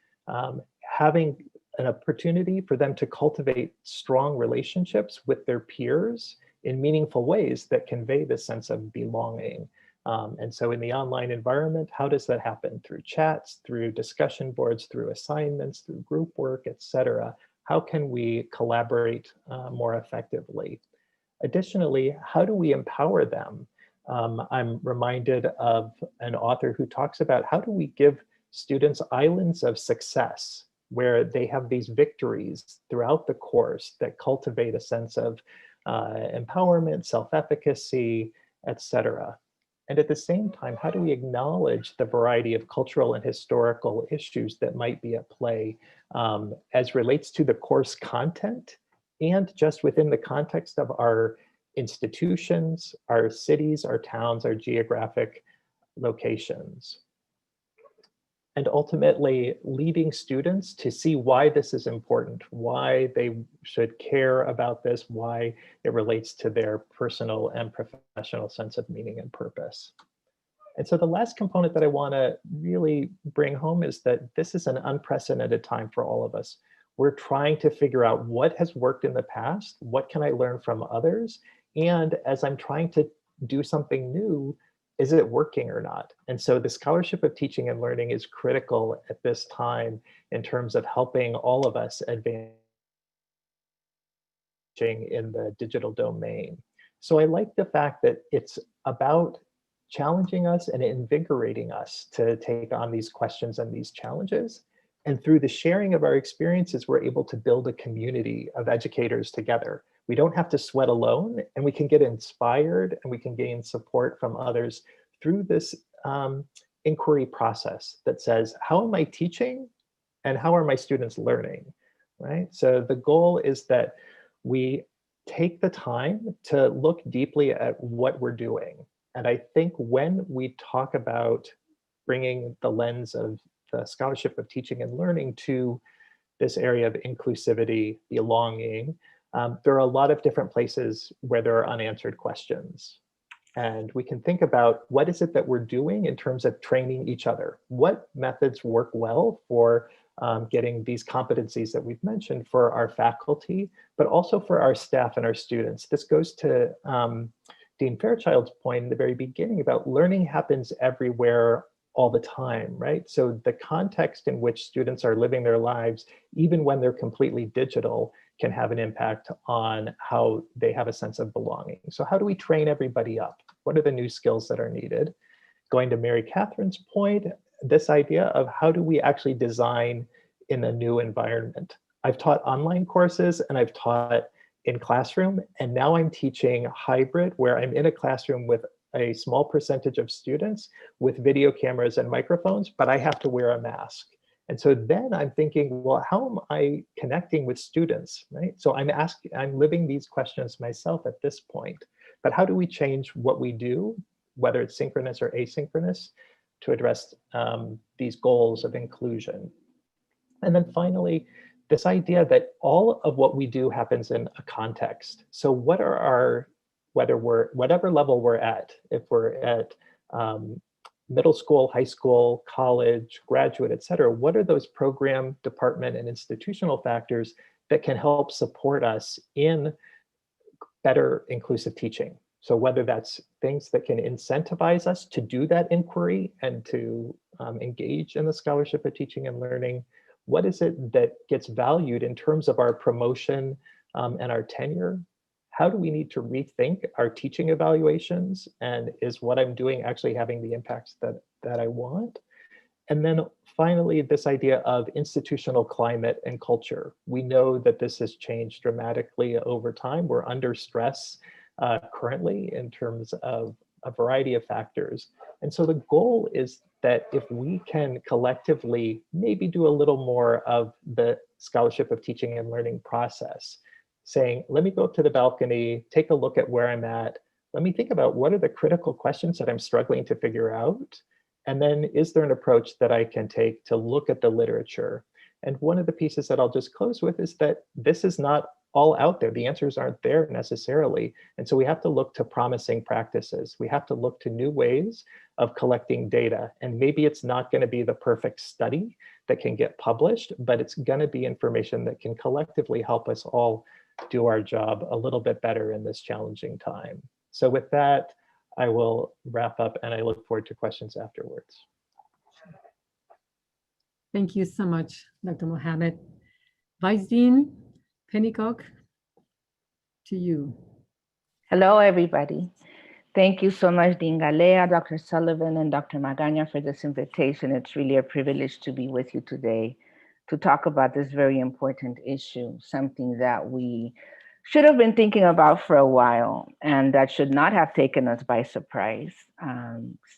having an opportunity for them to cultivate strong relationships with their peers in meaningful ways that convey this sense of belonging. And so in the online environment, how does that happen? Through chats, through discussion boards, through assignments, through group work, etc. How can we collaborate more effectively? Additionally, how do we empower them? I'm reminded of an author who talks about how do we give students islands of success where they have these victories throughout the course that cultivate a sense of empowerment, self-efficacy, etc. And at the same time, how do we acknowledge the variety of cultural and historical issues that might be at play as relates to the course content and just within the context of our institutions, our cities, our towns, our geographic locations? And ultimately leading students to see why this is important, why they should care about this, why it relates to their personal and professional sense of meaning and purpose. And so the last component that I want to really bring home is that this is an unprecedented time for all of us. We're trying to figure out what has worked in the past, what can I learn from others, and as I'm trying to do something new, is it working or not? And so the scholarship of teaching and learning is critical at this time in terms of helping all of us advance in the digital domain. So I like the fact that it's about challenging us and invigorating us to take on these questions and these challenges. And through the sharing of our experiences, we're able to build a community of educators together. We don't have to sweat alone, and we can get inspired and we can gain support from others through this inquiry process that says, how am I teaching and how are my students learning, right? So the goal is that we take the time to look deeply at what we're doing. And I think when we talk about bringing the lens of the scholarship of teaching and learning to this area of inclusivity, belonging, there are a lot of different places where there are unanswered questions. And we can think about what is it that we're doing in terms of training each other? What methods work well for getting these competencies that we've mentioned for our faculty, but also for our staff and our students? This goes to Dean Fairchild's point in the very beginning about learning happens everywhere all the time, right? So the context in which students are living their lives, even when they're completely digital, can have an impact on how they have a sense of belonging. So how do we train everybody up? What are the new skills that are needed? Going to Mary Catherine's point, this idea of how do we actually design in a new environment? I've taught online courses and I've taught in classroom, and now I'm teaching hybrid where I'm in a classroom with a small percentage of students with video cameras and microphones, but I have to wear a mask. And so then I'm thinking, well, how am I connecting with students, right? So I'm living these questions myself at this point, but how do we change what we do, whether it's synchronous or asynchronous, to address these goals of inclusion? And then finally, this idea that all of what we do happens in a context. So what are our, whatever level we're at, if we're at middle school, high school, college, graduate, et cetera, what are those program, department, and institutional factors that can help support us in better inclusive teaching? So whether that's things that can incentivize us to do that inquiry and to engage in the scholarship of teaching and learning, what is it that gets valued in terms of our promotion and our tenure? How do we need to rethink our teaching evaluations? And is what I'm doing actually having the impacts that I want? And then finally, this idea of institutional climate and culture. We know that this has changed dramatically over time. We're under stress currently in terms of a variety of factors. And so the goal is that if we can collectively maybe do a little more of the scholarship of teaching and learning process, saying, let me go up to the balcony, take a look at where I'm at. Let me think about what are the critical questions that I'm struggling to figure out. And then is there an approach that I can take to look at the literature? And one of the pieces that I'll just close with is that this is not all out there. The answers aren't there necessarily. And so we have to look to promising practices. We have to look to new ways of collecting data. And maybe it's not going to be the perfect study that can get published, but it's going to be information that can collectively help us all do our job a little bit better in this challenging time. So with that, I will wrap up and I look forward to questions afterwards. Thank you so much, Dr. Mohammed. Vice Dean Pennycock, to you. Hello, everybody. Thank you so much, Dean Galea, Dr. Sullivan, and Dr. Magaña for this invitation. It's really a privilege to be with you today to talk about this very important issue, something that we should have been thinking about for a while, and that should not have taken us by surprise.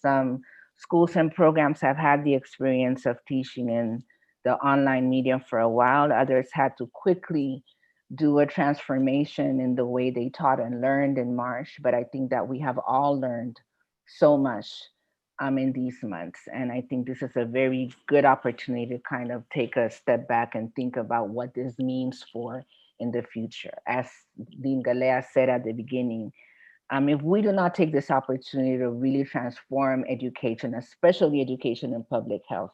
Some schools and programs have had the experience of teaching in the online medium for a while. Others had to quickly do a transformation in the way they taught and learned in March, but I think that we have all learned so much in these months. And I think this is a very good opportunity to kind of take a step back and think about what this means for in the future. As Dean Galea said at the beginning, if we do not take this opportunity to really transform education, especially education in public health,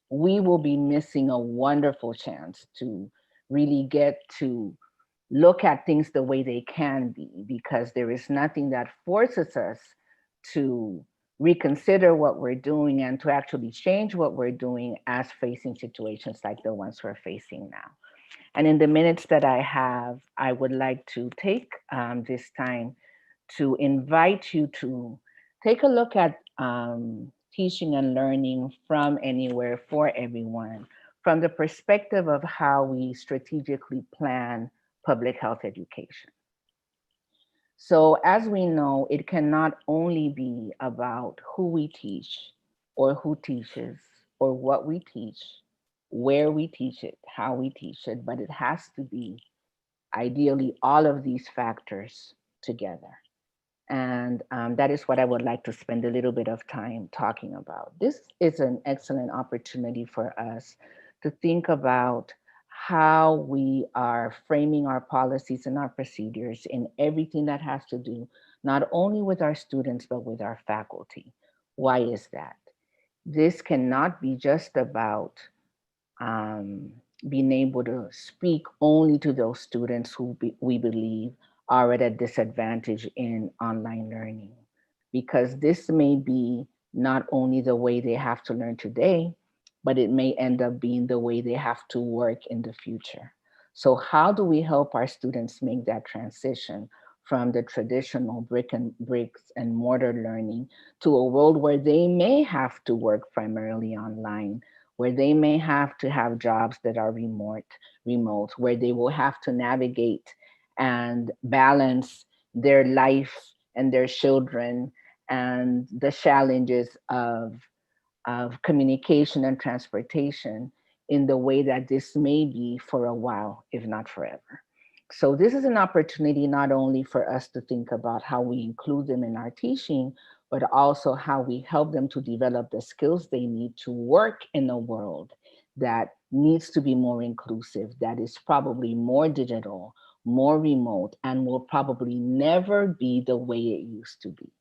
we will be missing a wonderful chance to really get to look at things the way they can be, because there is nothing that forces us to reconsider what we're doing and to actually change what we're doing as facing situations like the ones we're facing now. And in the minutes that I have, I would like to take this time to invite you to take a look at teaching and learning from anywhere for everyone, from the perspective of how we strategically plan public health education. So as we know, it cannot only be about who we teach or who teaches or what we teach, where we teach it, how we teach it, but it has to be ideally all of these factors together. And that is what I would like to spend a little bit of time talking about. This is an excellent opportunity for us to think about how we are framing our policies and our procedures in everything that has to do not only with our students, but with our faculty. Why is that? This cannot be just about being able to speak only to those students who we believe are at a disadvantage in online learning, because this may be not only the way they have to learn today, but it may end up being the way they have to work in the future. So how do we help our students make that transition from the traditional bricks and mortar learning to a world where they may have to work primarily online, where they may have to have jobs that are remote, where they will have to navigate and balance their life and their children and the challenges of communication and transportation in the way that this may be for a while, if not forever. So this is an opportunity not only for us to think about how we include them in our teaching, but also how we help them to develop the skills they need to work in a world that needs to be more inclusive, that is probably more digital, more remote, and will probably never be the way it used to be.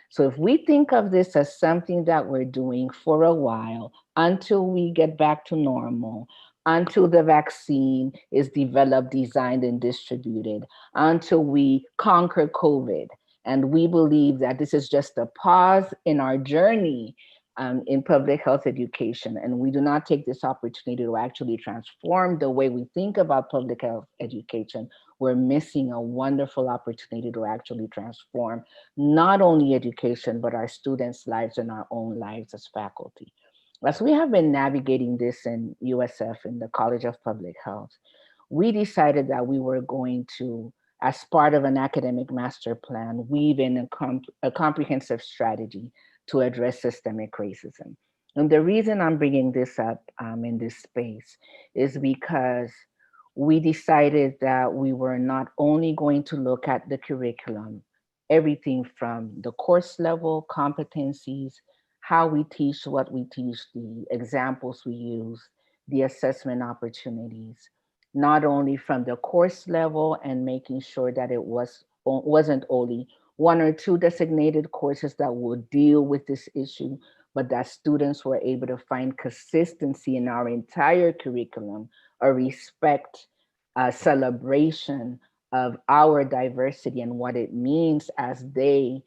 So if we think of this as something that we're doing for a while until we get back to normal, until the vaccine is developed, designed, and distributed, until we conquer COVID, and we believe that this is just a pause in our journey in public health education, and we do not take this opportunity to actually transform the way we think about public health education, we're missing a wonderful opportunity to actually transform not only education, but our students' lives and our own lives as faculty. As we have been navigating this in USF, in the College of Public Health, we decided that we were going to, as part of an academic master plan, weave in a comprehensive strategy to address systemic racism. And the reason I'm bringing this up in this space is because we decided that we were not only going to look at the curriculum, everything from the course level, competencies, how we teach, what we teach, the examples we use, the assessment opportunities, not only from the course level and making sure that it wasn't only one or two designated courses that would deal with this issue, but that students were able to find consistency in our entire curriculum, a respect, a celebration of our diversity and what it means as they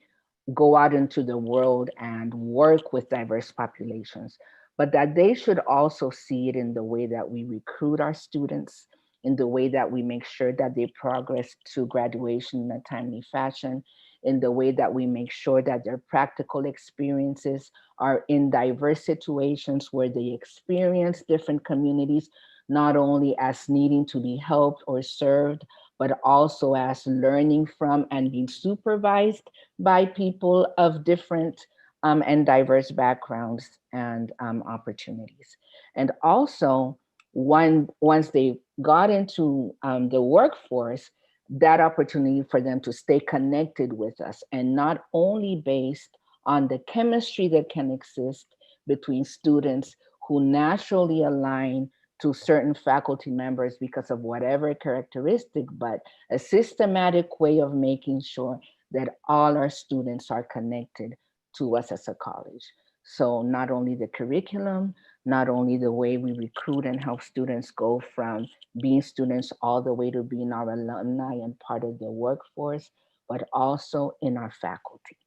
go out into the world and work with diverse populations, but that they should also see it in the way that we recruit our students, in the way that we make sure that they progress to graduation in a timely fashion, in the way that we make sure that their practical experiences are in diverse situations where they experience different communities, not only as needing to be helped or served, but also as learning from and being supervised by people of different and diverse backgrounds and opportunities. And also, once they got into the workforce, that opportunity for them to stay connected with us, and not only based on the chemistry that can exist between students who naturally align to certain faculty members because of whatever characteristic, but a systematic way of making sure that all our students are connected to us as a college. So not only the curriculum, not only the way we recruit and help students go from being students all the way to being our alumni and part of the workforce, but also in our faculty.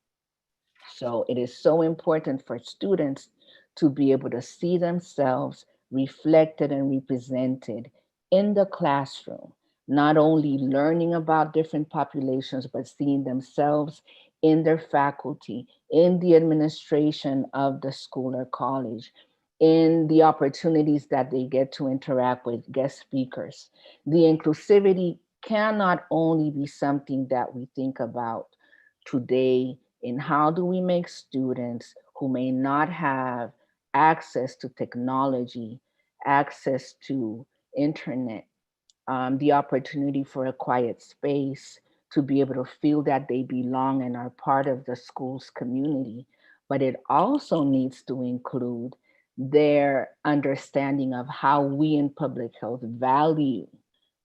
So it is so important for students to be able to see themselves reflected and represented in the classroom, not only learning about different populations, but seeing themselves in their faculty, in the administration of the school or college, in the opportunities that they get to interact with guest speakers. The inclusivity cannot only be something that we think about today in how do we make students who may not have access to technology, access to internet, the opportunity for a quiet space to be able to feel that they belong and are part of the school's community. But it also needs to include their understanding of how we in public health value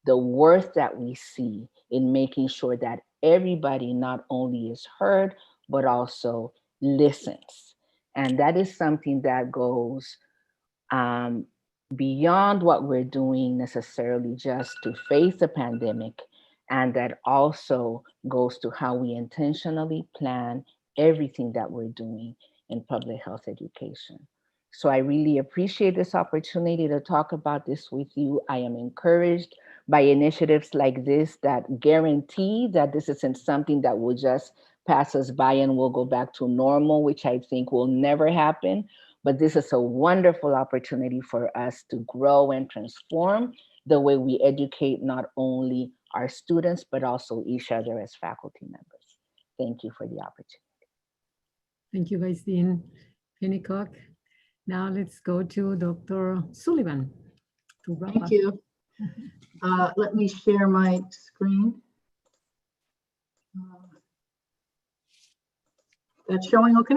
the worth that we see in making sure that everybody not only is heard, but also listens. And that is something that goes beyond what we're doing necessarily just to face the pandemic, and that also goes to how we intentionally plan everything that we're doing in public health education. So I really appreciate this opportunity to talk about this with you. I am encouraged by initiatives like this that guarantee that this isn't something that will just pass us by and we'll go back to normal, which I think will never happen. But this is a wonderful opportunity for us to grow and transform the way we educate not only our students, but also each other as faculty members. Thank you for the opportunity. Thank you, Vice Dean Pennycock. Now let's go to Dr. Sullivan to wrap up. Thank you. Let me share my screen. That's showing okay?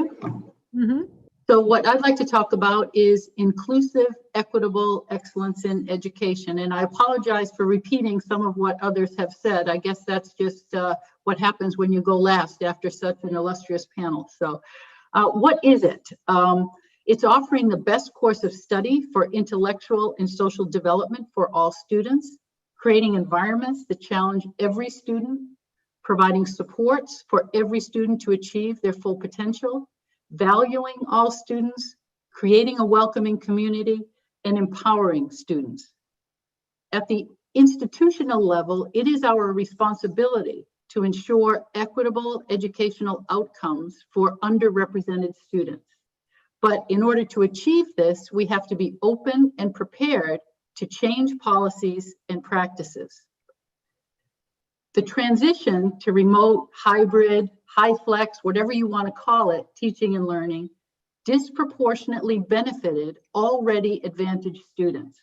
Mm-hmm. So what I'd like to talk about is inclusive, equitable excellence in education. And I apologize for repeating some of what others have said. I guess that's just what happens when you go last after such an illustrious panel. So what is it? It's offering the best course of study for intellectual and social development for all students, creating environments that challenge every student, providing supports for every student to achieve their full potential, valuing all students, creating a welcoming community, and empowering students. At the institutional level, it is our responsibility to ensure equitable educational outcomes for underrepresented students. But in order to achieve this, we have to be open and prepared to change policies and practices. The transition to remote, hybrid, high flex, whatever you want to call it, teaching and learning, disproportionately benefited already advantaged students.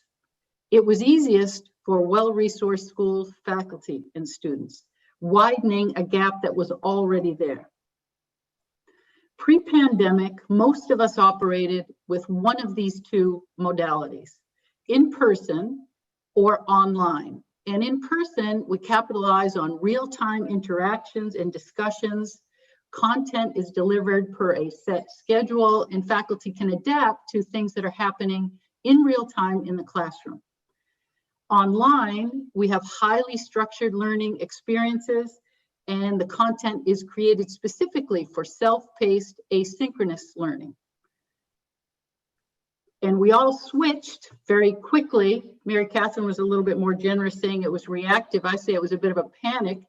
It was easiest for well-resourced schools, faculty, and students, widening a gap that was already there. Pre-pandemic, most of us operated with one of these two modalities, in person or online. And in person, we capitalize on real-time interactions and discussions. Content is delivered per a set schedule, and faculty can adapt to things that are happening in real time in the classroom. Online, we have highly structured learning experiences, and the content is created specifically for self-paced asynchronous learning. And we all switched very quickly. Mary Catherine was a little bit more generous saying it was reactive. I say it was a bit of a panic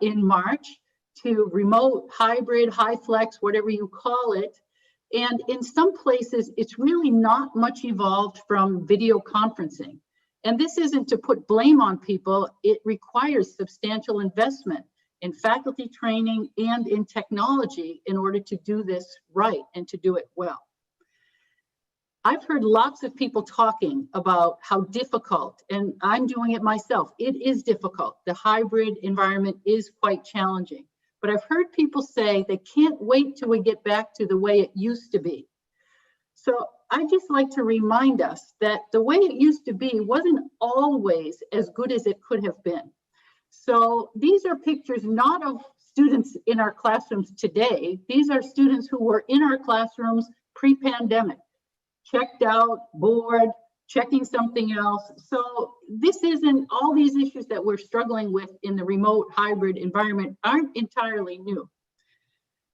in March to remote, hybrid, high flex, whatever you call it. And in some places, it's really not much evolved from video conferencing. And this isn't to put blame on people. It requires substantial investment in faculty training and in technology in order to do this right and to do it well. I've heard lots of people talking about how difficult, and I'm doing it myself, it is difficult. The hybrid environment is quite challenging. But I've heard people say they can't wait till we get back to the way it used to be. So I just like to remind us that the way it used to be wasn't always as good as it could have been. So these are pictures not of students in our classrooms today. These are students who were in our classrooms pre-pandemic, checked out, bored, checking something else. So this isn't, all these issues that we're struggling with in the remote hybrid environment aren't entirely new.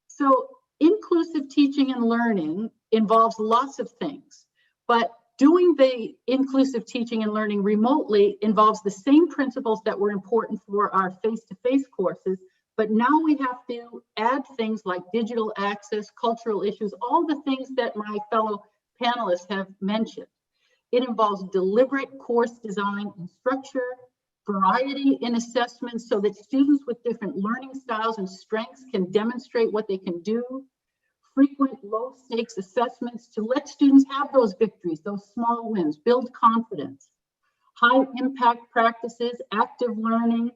So inclusive teaching and learning involves lots of things, but doing the inclusive teaching and learning remotely involves the same principles that were important for our face-to-face courses, but now we have to add things like digital access, cultural issues, all the things that my fellow panelists have mentioned. It involves deliberate course design and structure, variety in assessments so that students with different learning styles and strengths can demonstrate what they can do, frequent low stakes assessments to let students have those victories, those small wins, build confidence, high impact practices, active learning,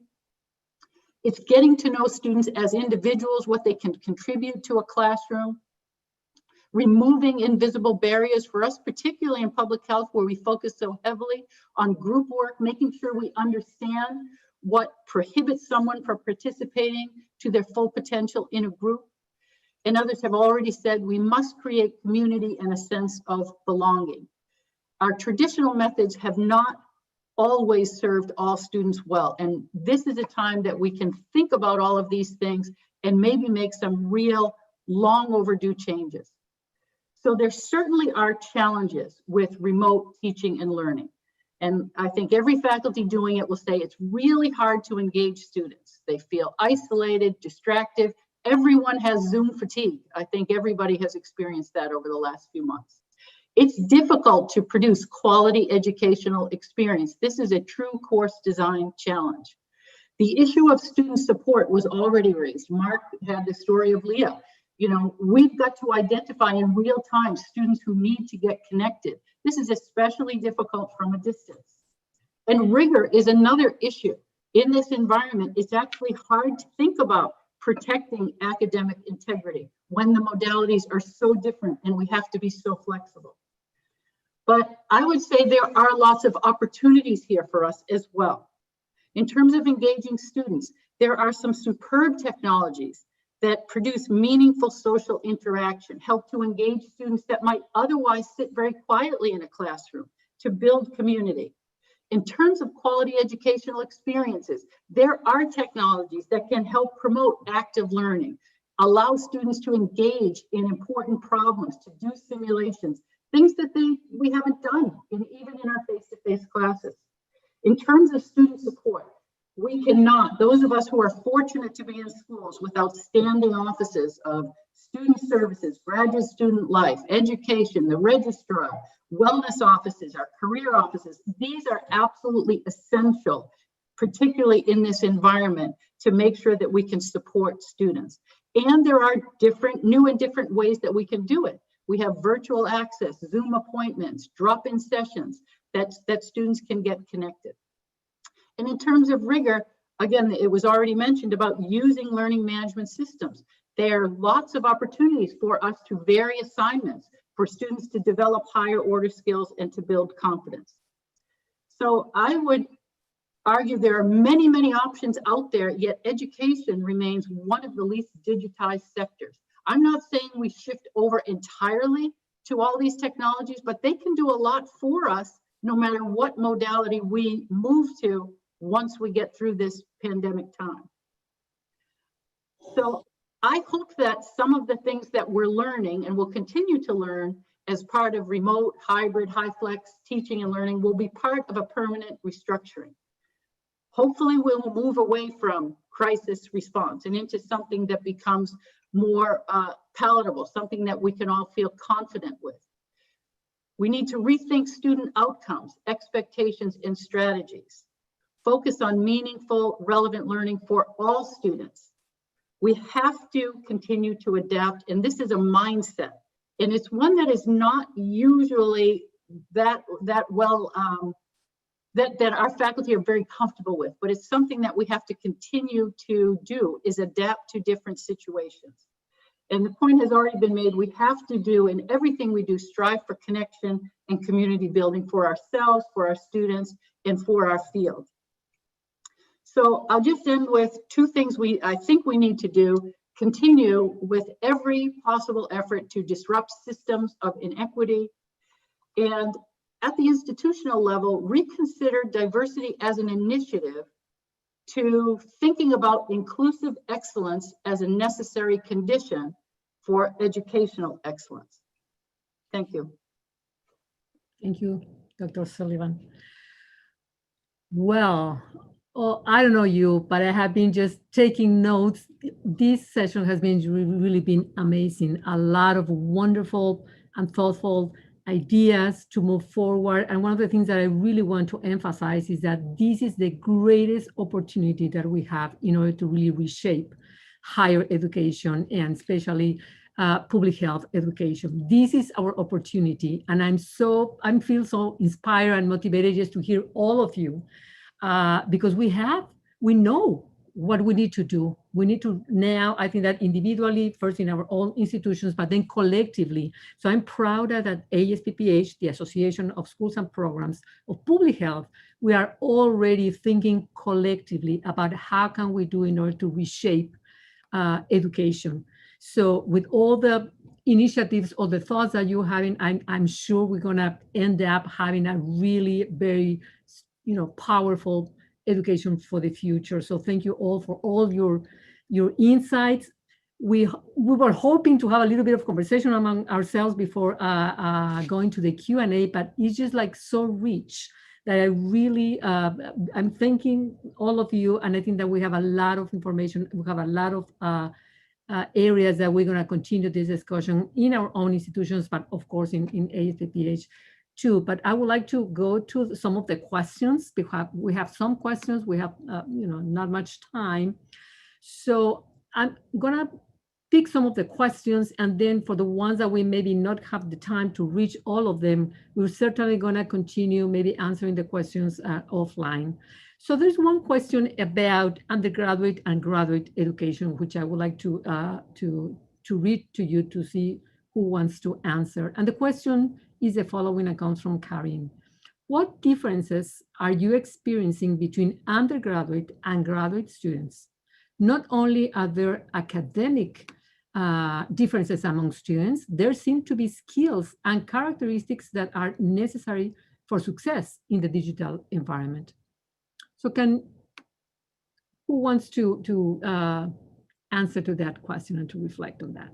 It's getting to know students as individuals, what they can contribute to a classroom, removing invisible barriers for us, particularly in public health, where we focus so heavily on group work, making sure we understand what prohibits someone from participating to their full potential in a group. And others have already said we must create community and a sense of belonging. Our traditional methods have not always served all students well. And this is a time that we can think about all of these things and maybe make some real long overdue changes. So there certainly are challenges with remote teaching and learning. And I think every faculty doing it will say it's really hard to engage students. They feel isolated, distracted. Everyone has Zoom fatigue. I think everybody has experienced that over the last few months. It's difficult to produce quality educational experience. This is a true course design challenge. The issue of student support was already raised. Mark had the story of Leah. You know, we've got to identify in real time students who need to get connected. This is especially difficult from a distance. And rigor is another issue. In this environment, it's actually hard to think about protecting academic integrity when the modalities are so different and we have to be so flexible. But I would say there are lots of opportunities here for us as well. In terms of engaging students, there are some superb technologies that produce meaningful social interaction, help to engage students that might otherwise sit very quietly in a classroom, to build community. In terms of quality educational experiences, there are technologies that can help promote active learning, allow students to engage in important problems, to do simulations, things that we haven't done even in our face-to-face classes. In terms of student support, we cannot, those of us who are fortunate to be in schools with outstanding offices of student services, graduate student life, education, the registrar, wellness offices, our career offices, these are absolutely essential, particularly in this environment, to make sure that we can support students. And there are new and different ways that we can do it. We have virtual access, Zoom appointments, drop-in sessions that students can get connected. And in terms of rigor, again, it was already mentioned about using learning management systems. There are lots of opportunities for us to vary assignments, for students to develop higher order skills and to build confidence. So I would argue there are many, many options out there, yet education remains one of the least digitized sectors. I'm not saying we shift over entirely to all these technologies, but they can do a lot for us no matter what modality we move to once we get through this pandemic time. So I hope that some of the things that we're learning and will continue to learn as part of remote, hybrid, high flex teaching and learning will be part of a permanent restructuring. Hopefully we'll move away from crisis response and into something that becomes more palatable, something that we can all feel confident with. We need to rethink student outcomes, expectations, and strategies. Focus on meaningful, relevant learning for all students. We have to continue to adapt, and this is a mindset, and it's one that is not usually that our faculty are very comfortable with, but it's something that we have to continue to do, is adapt to different situations. And the point has already been made, we have to do, in everything we do, strive for connection and community building for ourselves, for our students, and for our field. So I'll just end with two things I think we need to do. Continue with every possible effort to disrupt systems of inequity, and at the institutional level, reconsider diversity as an initiative to thinking about inclusive excellence as a necessary condition for educational excellence. Thank you. Thank you, Dr. Sullivan. Well, I don't know you, but I have been just taking notes. This session has been really been amazing. A lot of wonderful and thoughtful ideas to move forward. And one of the things that I really want to emphasize is that this is the greatest opportunity that we have in order to really reshape higher education and especially public health education. This is our opportunity. And I feel so inspired and motivated just to hear all of you because we know what we need to do. We need to now, I think that individually, first in our own institutions, but then collectively. So I'm proud that at ASPPH, the Association of Schools and Programs of Public Health, we are already thinking collectively about how can we do in order to reshape education. So with all the initiatives or the thoughts that you're having, I'm sure we're gonna end up having a really very, powerful education for the future. So thank you all for all your insights. We were hoping to have a little bit of conversation among ourselves before going to the Q&A, but it's just like so rich that I really, I'm thanking all of you, and I think that we have a lot of information, we have a lot of areas that we're gonna continue this discussion in our own institutions, but of course in ASPPH too. But I would like to go to some of the questions because we have some questions, we have not much time. So I'm gonna pick some of the questions, and then for the ones that we maybe not have the time to reach all of them, we're certainly gonna continue maybe answering the questions offline. So there's one question about undergraduate and graduate education, which I would like to read to you to see who wants to answer. And the question is the following, and comes from Karin. What differences are you experiencing between undergraduate and graduate students? Not only are there academic differences among students, there seem to be skills and characteristics that are necessary for success in the digital environment. So who wants to answer to that question and to reflect on that?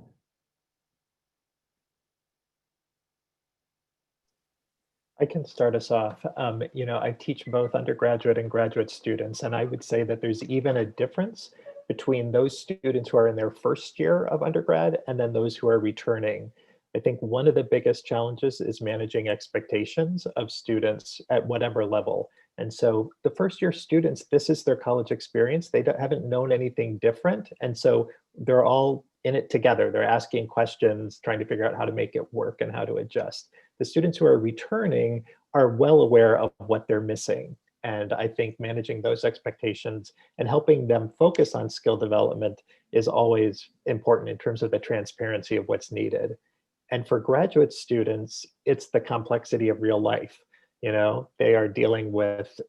I can start us off. I teach both undergraduate and graduate students, and I would say that there's even a difference between those students who are in their first year of undergrad and then those who are returning. I think one of the biggest challenges is managing expectations of students at whatever level. And so the first year students, this is their college experience. They haven't known anything different. And so they're all in it together. They're asking questions, trying to figure out how to make it work and how to adjust. The students who are returning are well aware of what they're missing. And I think managing those expectations and helping them focus on skill development is always important in terms of the transparency of what's needed. And for graduate students, it's the complexity of real life. They are dealing with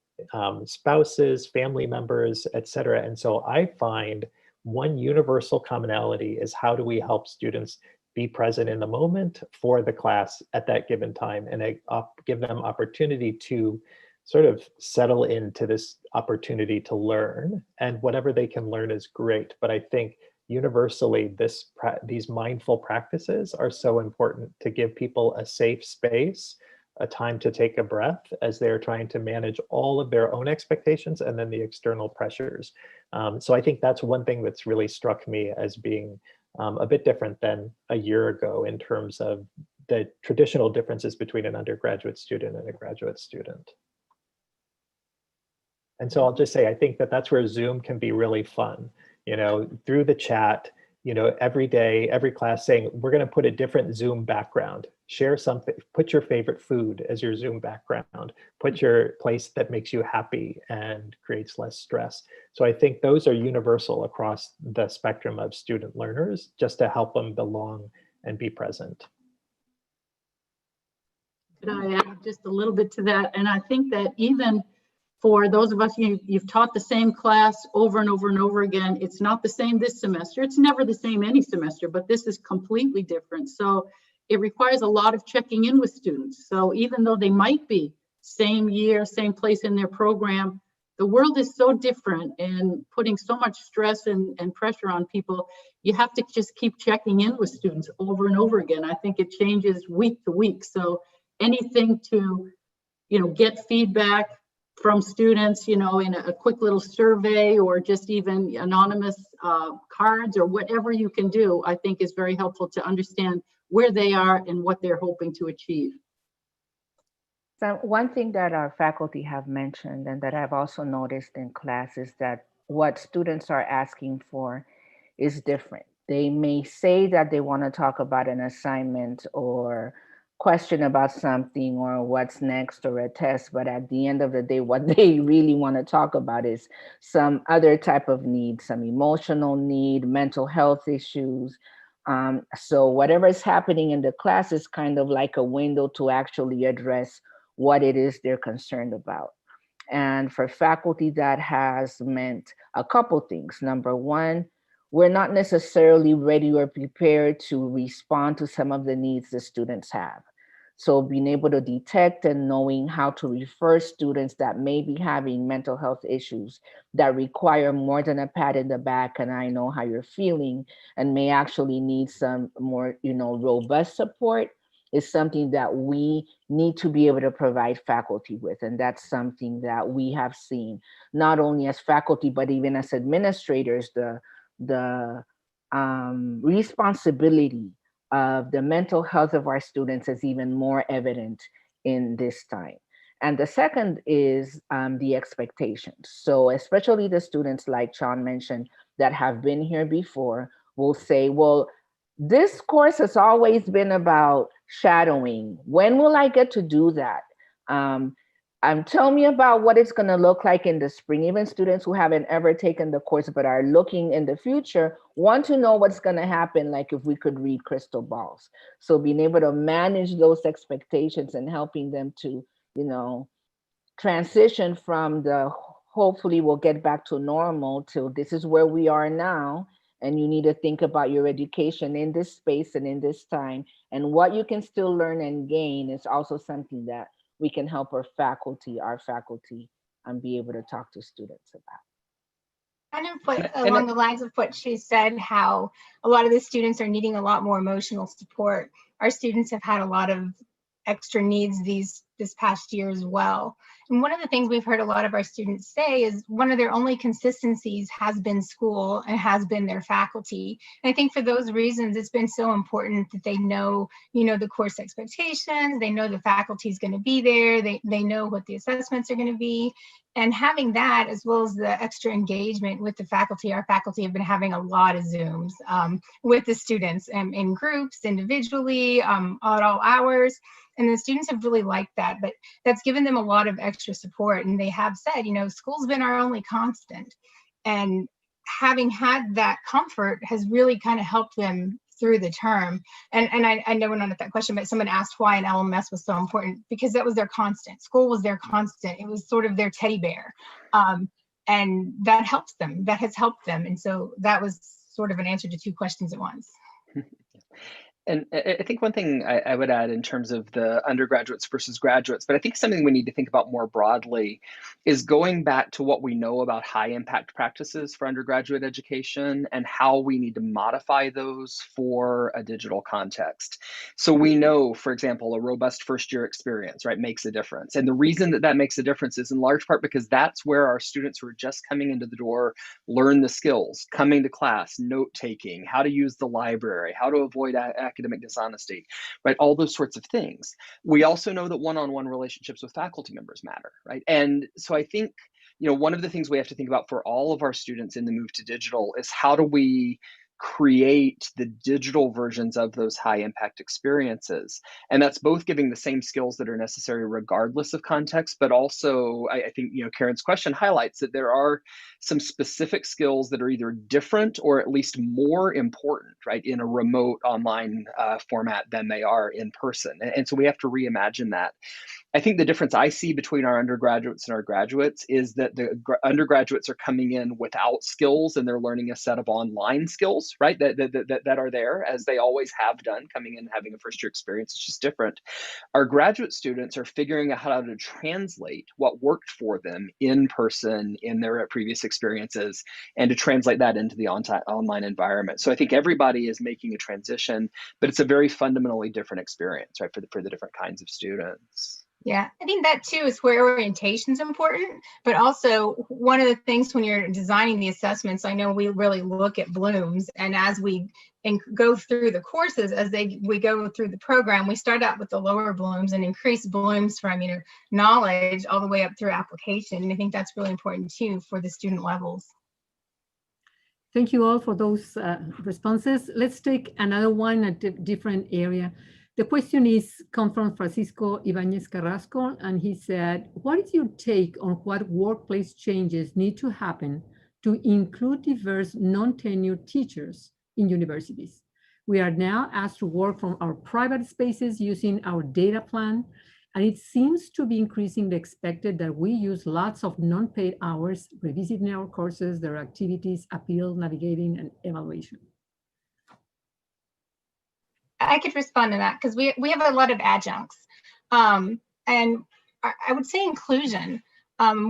spouses, family members, et cetera. And so I find one universal commonality is how do we help students be present in the moment for the class at that given time, and give them opportunity to sort of settle into this opportunity to learn, and whatever they can learn is great. But I think universally these mindful practices are so important to give people a safe space, a time to take a breath as they're trying to manage all of their own expectations and then the external pressures. So I think that's one thing that's really struck me as being a bit different than a year ago in terms of the traditional differences between an undergraduate student and a graduate student. And so I'll just say, I think that that's where Zoom can be really fun, through the chat, every day, every class saying, we're going to put a different Zoom background, share something, put your favorite food as your Zoom background, put your place that makes you happy and creates less stress. So I think those are universal across the spectrum of student learners, just to help them belong and be present. Could I add just a little bit to that? And I think that even for those of us, you've taught the same class over and over and over again. It's not the same this semester. It's never the same any semester, but this is completely different. So it requires a lot of checking in with students. So even though they might be same year, same place in their program, the world is so different and putting so much stress and pressure on people. You have to just keep checking in with students over and over again. I think it changes week to week. So anything to, get feedback from students, in a quick little survey or just even anonymous cards or whatever you can do, I think is very helpful to understand where they are and what they're hoping to achieve. So one thing that our faculty have mentioned and that I've also noticed in class is that what students are asking for is different. They may say that they want to talk about an assignment or question about something or what's next or a test, but at the end of the day, what they really want to talk about is some other type of need, some emotional need, mental health issues. So whatever is happening in the class is kind of like a window to actually address what it is they're concerned about. And for faculty, that has meant a couple things. Number one, we're not necessarily ready or prepared to respond to some of the needs the students have. So being able to detect and knowing how to refer students that may be having mental health issues that require more than a pat in the back and I know how you're feeling and may actually need some more, robust support is something that we need to be able to provide faculty with. And that's something that we have seen, not only as faculty, but even as administrators, the responsibility of the mental health of our students is even more evident in this time. And the second is the expectations. So especially the students like Sean mentioned that have been here before will say, well, this course has always been about shadowing. When will I get to do that? Tell me about what it's going to look like in the spring. Even students who haven't ever taken the course but are looking in the future want to know what's going to happen, like if we could read crystal balls. So being able to manage those expectations and helping them to, transition from the hopefully we'll get back to normal to this is where we are now. And you need to think about your education in this space and in this time. And what you can still learn and gain is also something that we can help our faculty be able to talk to students about. Kind of along the lines of what she said, how a lot of the students are needing a lot more emotional support. Our students have had a lot of extra needs this past year as well. And one of the things we've heard a lot of our students say is one of their only consistencies has been school and has been their faculty. And I think for those reasons, it's been so important that they know, the course expectations, they know the faculty is going to be there, they know what the assessments are going to be. And having that, as well as the extra engagement with the faculty, our faculty have been having a lot of Zooms with the students in groups, individually, at all hours. And the students have really liked that, but that's given them a lot of extra support. And they have said, school's been our only constant. And having had that comfort has really kind of helped them through the term. And I know we're not at that question, but someone asked why an LMS was so important, because that was their constant. School was their constant. It was sort of their teddy bear. And that helps them. That has helped them. And so that was sort of an answer to two questions at once. And I think one thing I would add in terms of the undergraduates versus graduates, but I think something we need to think about more broadly is going back to what we know about high impact practices for undergraduate education and how we need to modify those for a digital context. So we know, for example, a robust first year experience, right, makes a difference. And the reason that makes a difference is in large part because that's where our students who are just coming into the door learn the skills, coming to class, note taking, how to use the library, how to avoid academic dishonesty, right? All those sorts of things. We also know that one-on-one relationships with faculty members matter, right? And so I think, one of the things we have to think about for all of our students in the move to digital is how do we create the digital versions of those high impact experiences. And that's both giving the same skills that are necessary regardless of context, but also I think, Karen's question highlights that there are some specific skills that are either different or at least more important, right, in a remote online format than they are in person. And so we have to reimagine that. I think the difference I see between our undergraduates and our graduates is that the undergraduates are coming in without skills and they're learning a set of online skills, right? That are there as they always have done, coming in and having a first year experience. It's just different. Our graduate students are figuring out how to translate what worked for them in person in their previous experiences and to translate that into the online environment. So I think everybody is making a transition, but it's a very fundamentally different experience, right, for the different kinds of students. Yeah, I think that too is where orientation is important, but also one of the things when you're designing the assessments, I know we really look at blooms, and as we go through the courses, we go through the program, we start out with the lower blooms and increase blooms from knowledge all the way up through application. And I think that's really important too for the student levels. Thank you all for those responses. Let's take another one, a different area. The question comes from Francisco Ibanez Carrasco, and he said, what is your take on what workplace changes need to happen to include diverse non-tenured teachers in universities? We are now asked to work from our private spaces using our data plan, and it seems to be increasingly expected that we use lots of non-paid hours revisiting our courses, their activities, appeal, navigating, and evaluation. I could respond to that because we have a lot of adjuncts. And I would say inclusion.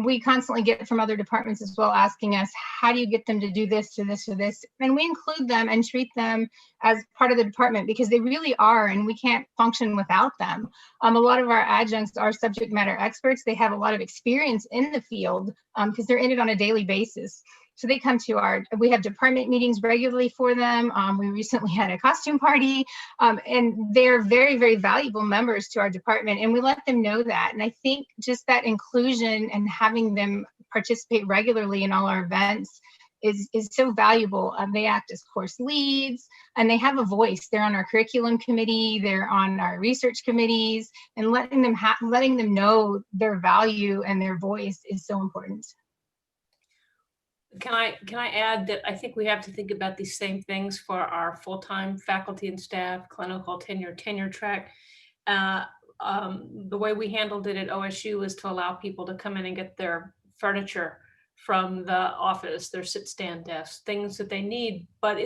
We constantly get from other departments as well asking us, how do you get them to do this, to this, to this? And we include them and treat them as part of the department because they really are, and we can't function without them. A lot of our adjuncts are subject matter experts. They have a lot of experience in the field because they're in it on a daily basis. So they come to we have department meetings regularly for them. We recently had a costume party, and they're very, very valuable members to our department, and we let them know that. And I think just that inclusion and having them participate regularly in all our events is so valuable. They act as course leads, and they have a voice. They're on our curriculum committee, they're on our research committees, and letting them know their value and their voice is so important. Can I add that I think we have to think about these same things for our full-time faculty and staff, clinical tenure track. The way we handled it at OSU was to allow people to come in and get their furniture from the office, their sit-stand desks, things that they need. But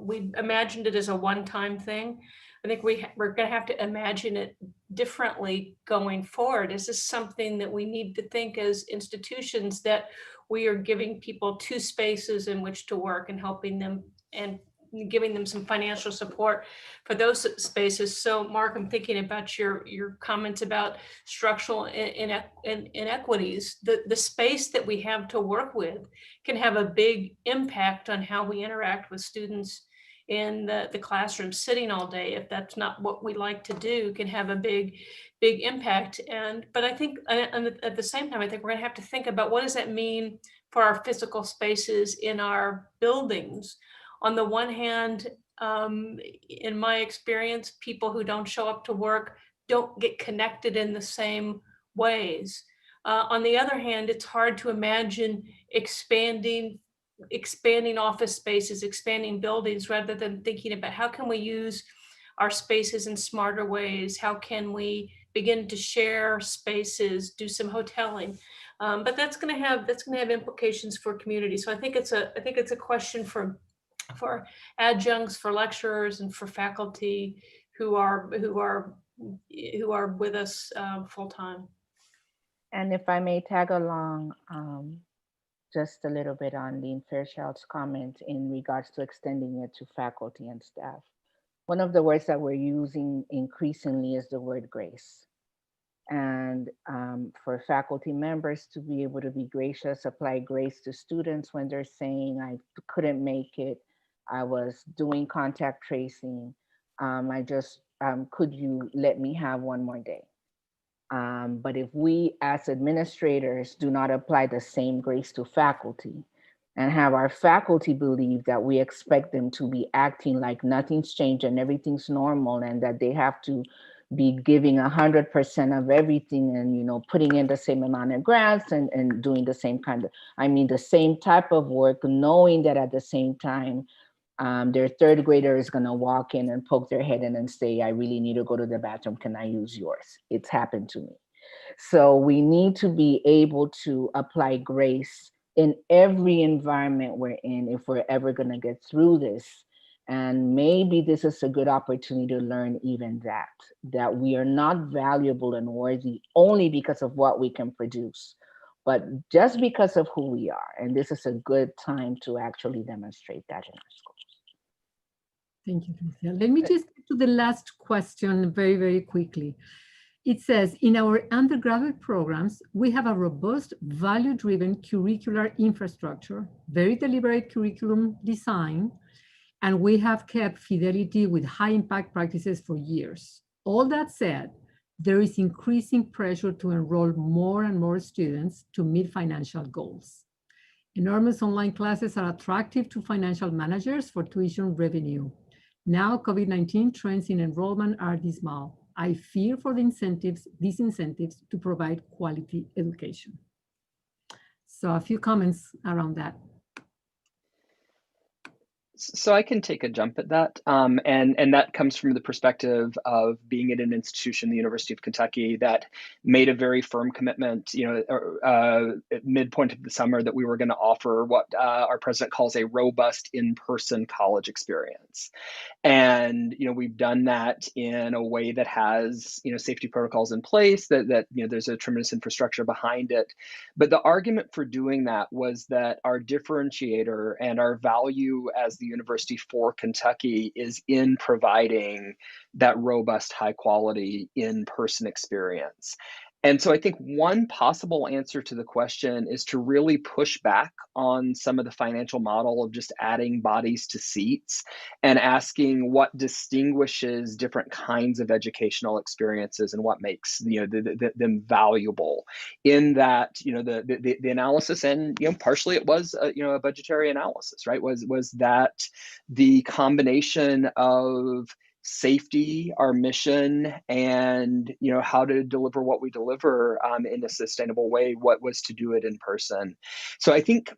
we imagined it as a one-time thing. I think we're going to have to imagine it differently going forward. Is this something that we need to think as institutions, that we are giving people two spaces in which to work and helping them and giving them some financial support for those spaces? So Mark, I'm thinking about your comments about structural inequities. The space that we have to work with can have a big impact on how we interact with students in the classroom. Sitting all day, if that's not what we like to do, can have a big impact. But I think at the same time, I think we're gonna have to think about what does that mean for our physical spaces in our buildings. On the one hand, in my experience, people who don't show up to work don't get connected in the same ways. On the other hand, it's hard to imagine expanding office spaces, expanding buildings, rather than thinking about how can we use our spaces in smarter ways? How can we begin to share spaces, do some hoteling? But that's going to have implications for community. So I think it's a question for adjuncts, for lecturers, and for faculty who are with us full time. And if I may tag along just a little bit on Dean Fairchild's comment in regards to extending it to faculty and staff. One of the words that we're using increasingly is the word grace. And for faculty members to be able to be gracious, apply grace to students when they're saying, I couldn't make it, I was doing contact tracing, could you let me have one more day? But if we as administrators do not apply the same grace to faculty and have our faculty believe that we expect them to be acting like nothing's changed and everything's normal, and that they have to be giving 100% of everything and putting in the same amount of grants and doing the same the same type of work, knowing that at the same time their third grader is going to walk in and poke their head in and say, I really need to go to the bathroom, can I use yours? It's happened to me. So we need to be able to apply grace in every environment we're in if we're ever going to get through this. And maybe this is a good opportunity to learn even that we are not valuable and worthy only because of what we can produce, but just because of who we are. And this is a good time to actually demonstrate that in our schools. Thank you, Tricia. Let me just get to the last question very, very quickly. It says, in our undergraduate programs, we have a robust, value-driven curricular infrastructure, very deliberate curriculum design, and we have kept fidelity with high-impact practices for years. All that said, there is increasing pressure to enroll more and more students to meet financial goals. Enormous online classes are attractive to financial managers for tuition revenue. Now COVID-19 trends in enrollment are dismal. I fear for the disincentives to provide quality education. So a few comments around that. So I can take a jump at that, and that comes from the perspective of being at an institution, the University of Kentucky, that made a very firm commitment, at midpoint of the summer, that we were going to offer what our president calls a robust in-person college experience. And we've done that in a way that has safety protocols in place, that there's a tremendous infrastructure behind it. But the argument for doing that was that our differentiator and our value as the university for Kentucky is in providing that robust, high quality in-person experience. And so I think one possible answer to the question is to really push back on some of the financial model of just adding bodies to seats and asking what distinguishes different kinds of educational experiences and what makes them valuable. In that, the analysis, and partially it was a budgetary analysis, right? Was that the combination of safety, our mission, and how to deliver what we deliver in a sustainable way, what was to do it in person. So I think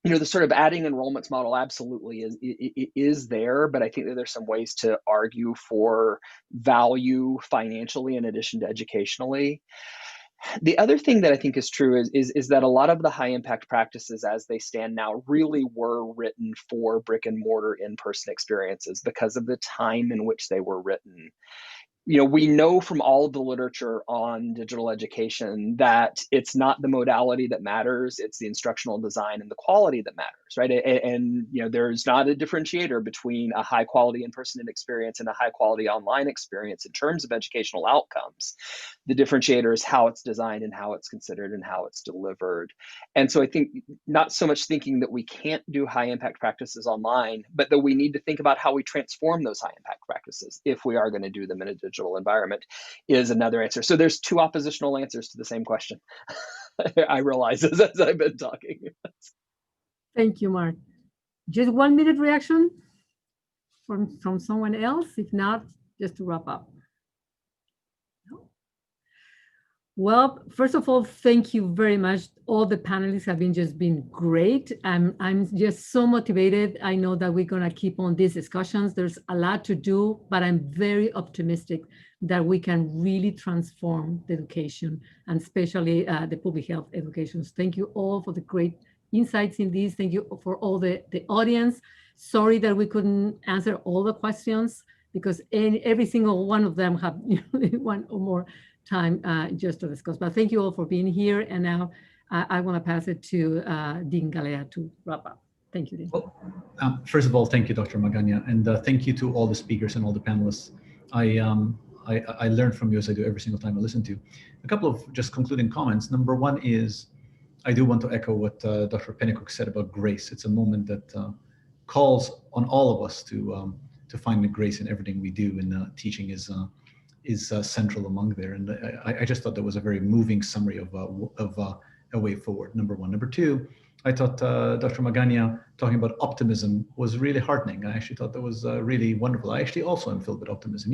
the sort of adding enrollments model absolutely is there, but I think that there's some ways to argue for value financially in addition to educationally. The other thing that I think is true is that a lot of the high impact practices as they stand now really were written for brick and mortar in-person experiences because of the time in which they were written. We know from all of the literature on digital education that it's not the modality that matters, it's the instructional design and the quality that matters, right? And there's not a differentiator between a high quality in-person experience and a high quality online experience in terms of educational outcomes. The differentiator is how it's designed and how it's considered and how it's delivered. And so I think not so much thinking that we can't do high impact practices online, but that we need to think about how we transform those high impact practices if we are going to do them in a digital environment is another answer. So there's two oppositional answers to the same question. I realize as I've been talking. Thank you, Mark. Just 1 minute reaction from someone else. If not, just to wrap up. Well, first of all, thank you very much. All the panelists have been great. I'm just so motivated. I know that we're going to keep on these discussions. There's a lot to do, but I'm very optimistic that we can really transform the education, and especially the public health education. Thank you all for the great insights in this. Thank you for all the audience. Sorry that we couldn't answer all the questions because every single one of them have one or more time just to discuss. But thank you all for being here. And now I want to pass it to Dean Galea to wrap up. Thank you, Dean. Well, first of all, thank you, Dr. Magaña, and thank you to all the speakers and all the panelists. I learned from you as I do every single time I listen to. A couple of just concluding comments. Number one is, I do want to echo what Dr. Pennycook said about grace. It's a moment that calls on all of us to find the grace in everything we do, and teaching is central among there. And I just thought that was a very moving summary of a way forward, number one. Number two, I thought Dr. Magaña talking about optimism was really heartening. I actually thought that was really wonderful. I actually also am filled with optimism.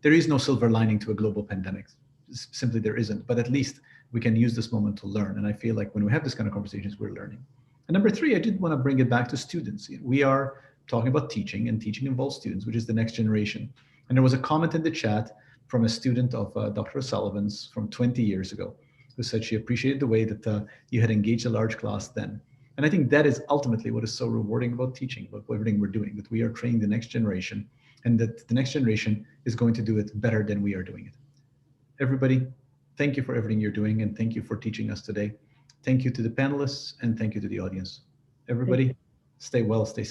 There is no silver lining to a global pandemic. Simply there isn't, but at least we can use this moment to learn. And I feel like when we have this kind of conversations, we're learning. And number three, I did want to bring it back to students. We are talking about teaching, and teaching involves students, which is the next generation. And there was a comment in the chat from a student of Dr. O'Sullivan's from 20 years ago, who said she appreciated the way that you had engaged a large class then. And I think that is ultimately what is so rewarding about teaching, about everything we're doing, that we are training the next generation, and that the next generation is going to do it better than we are doing it. Everybody, thank you for everything you're doing, and thank you for teaching us today. Thank you to the panelists, and thank you to the audience. Everybody, stay well, stay safe.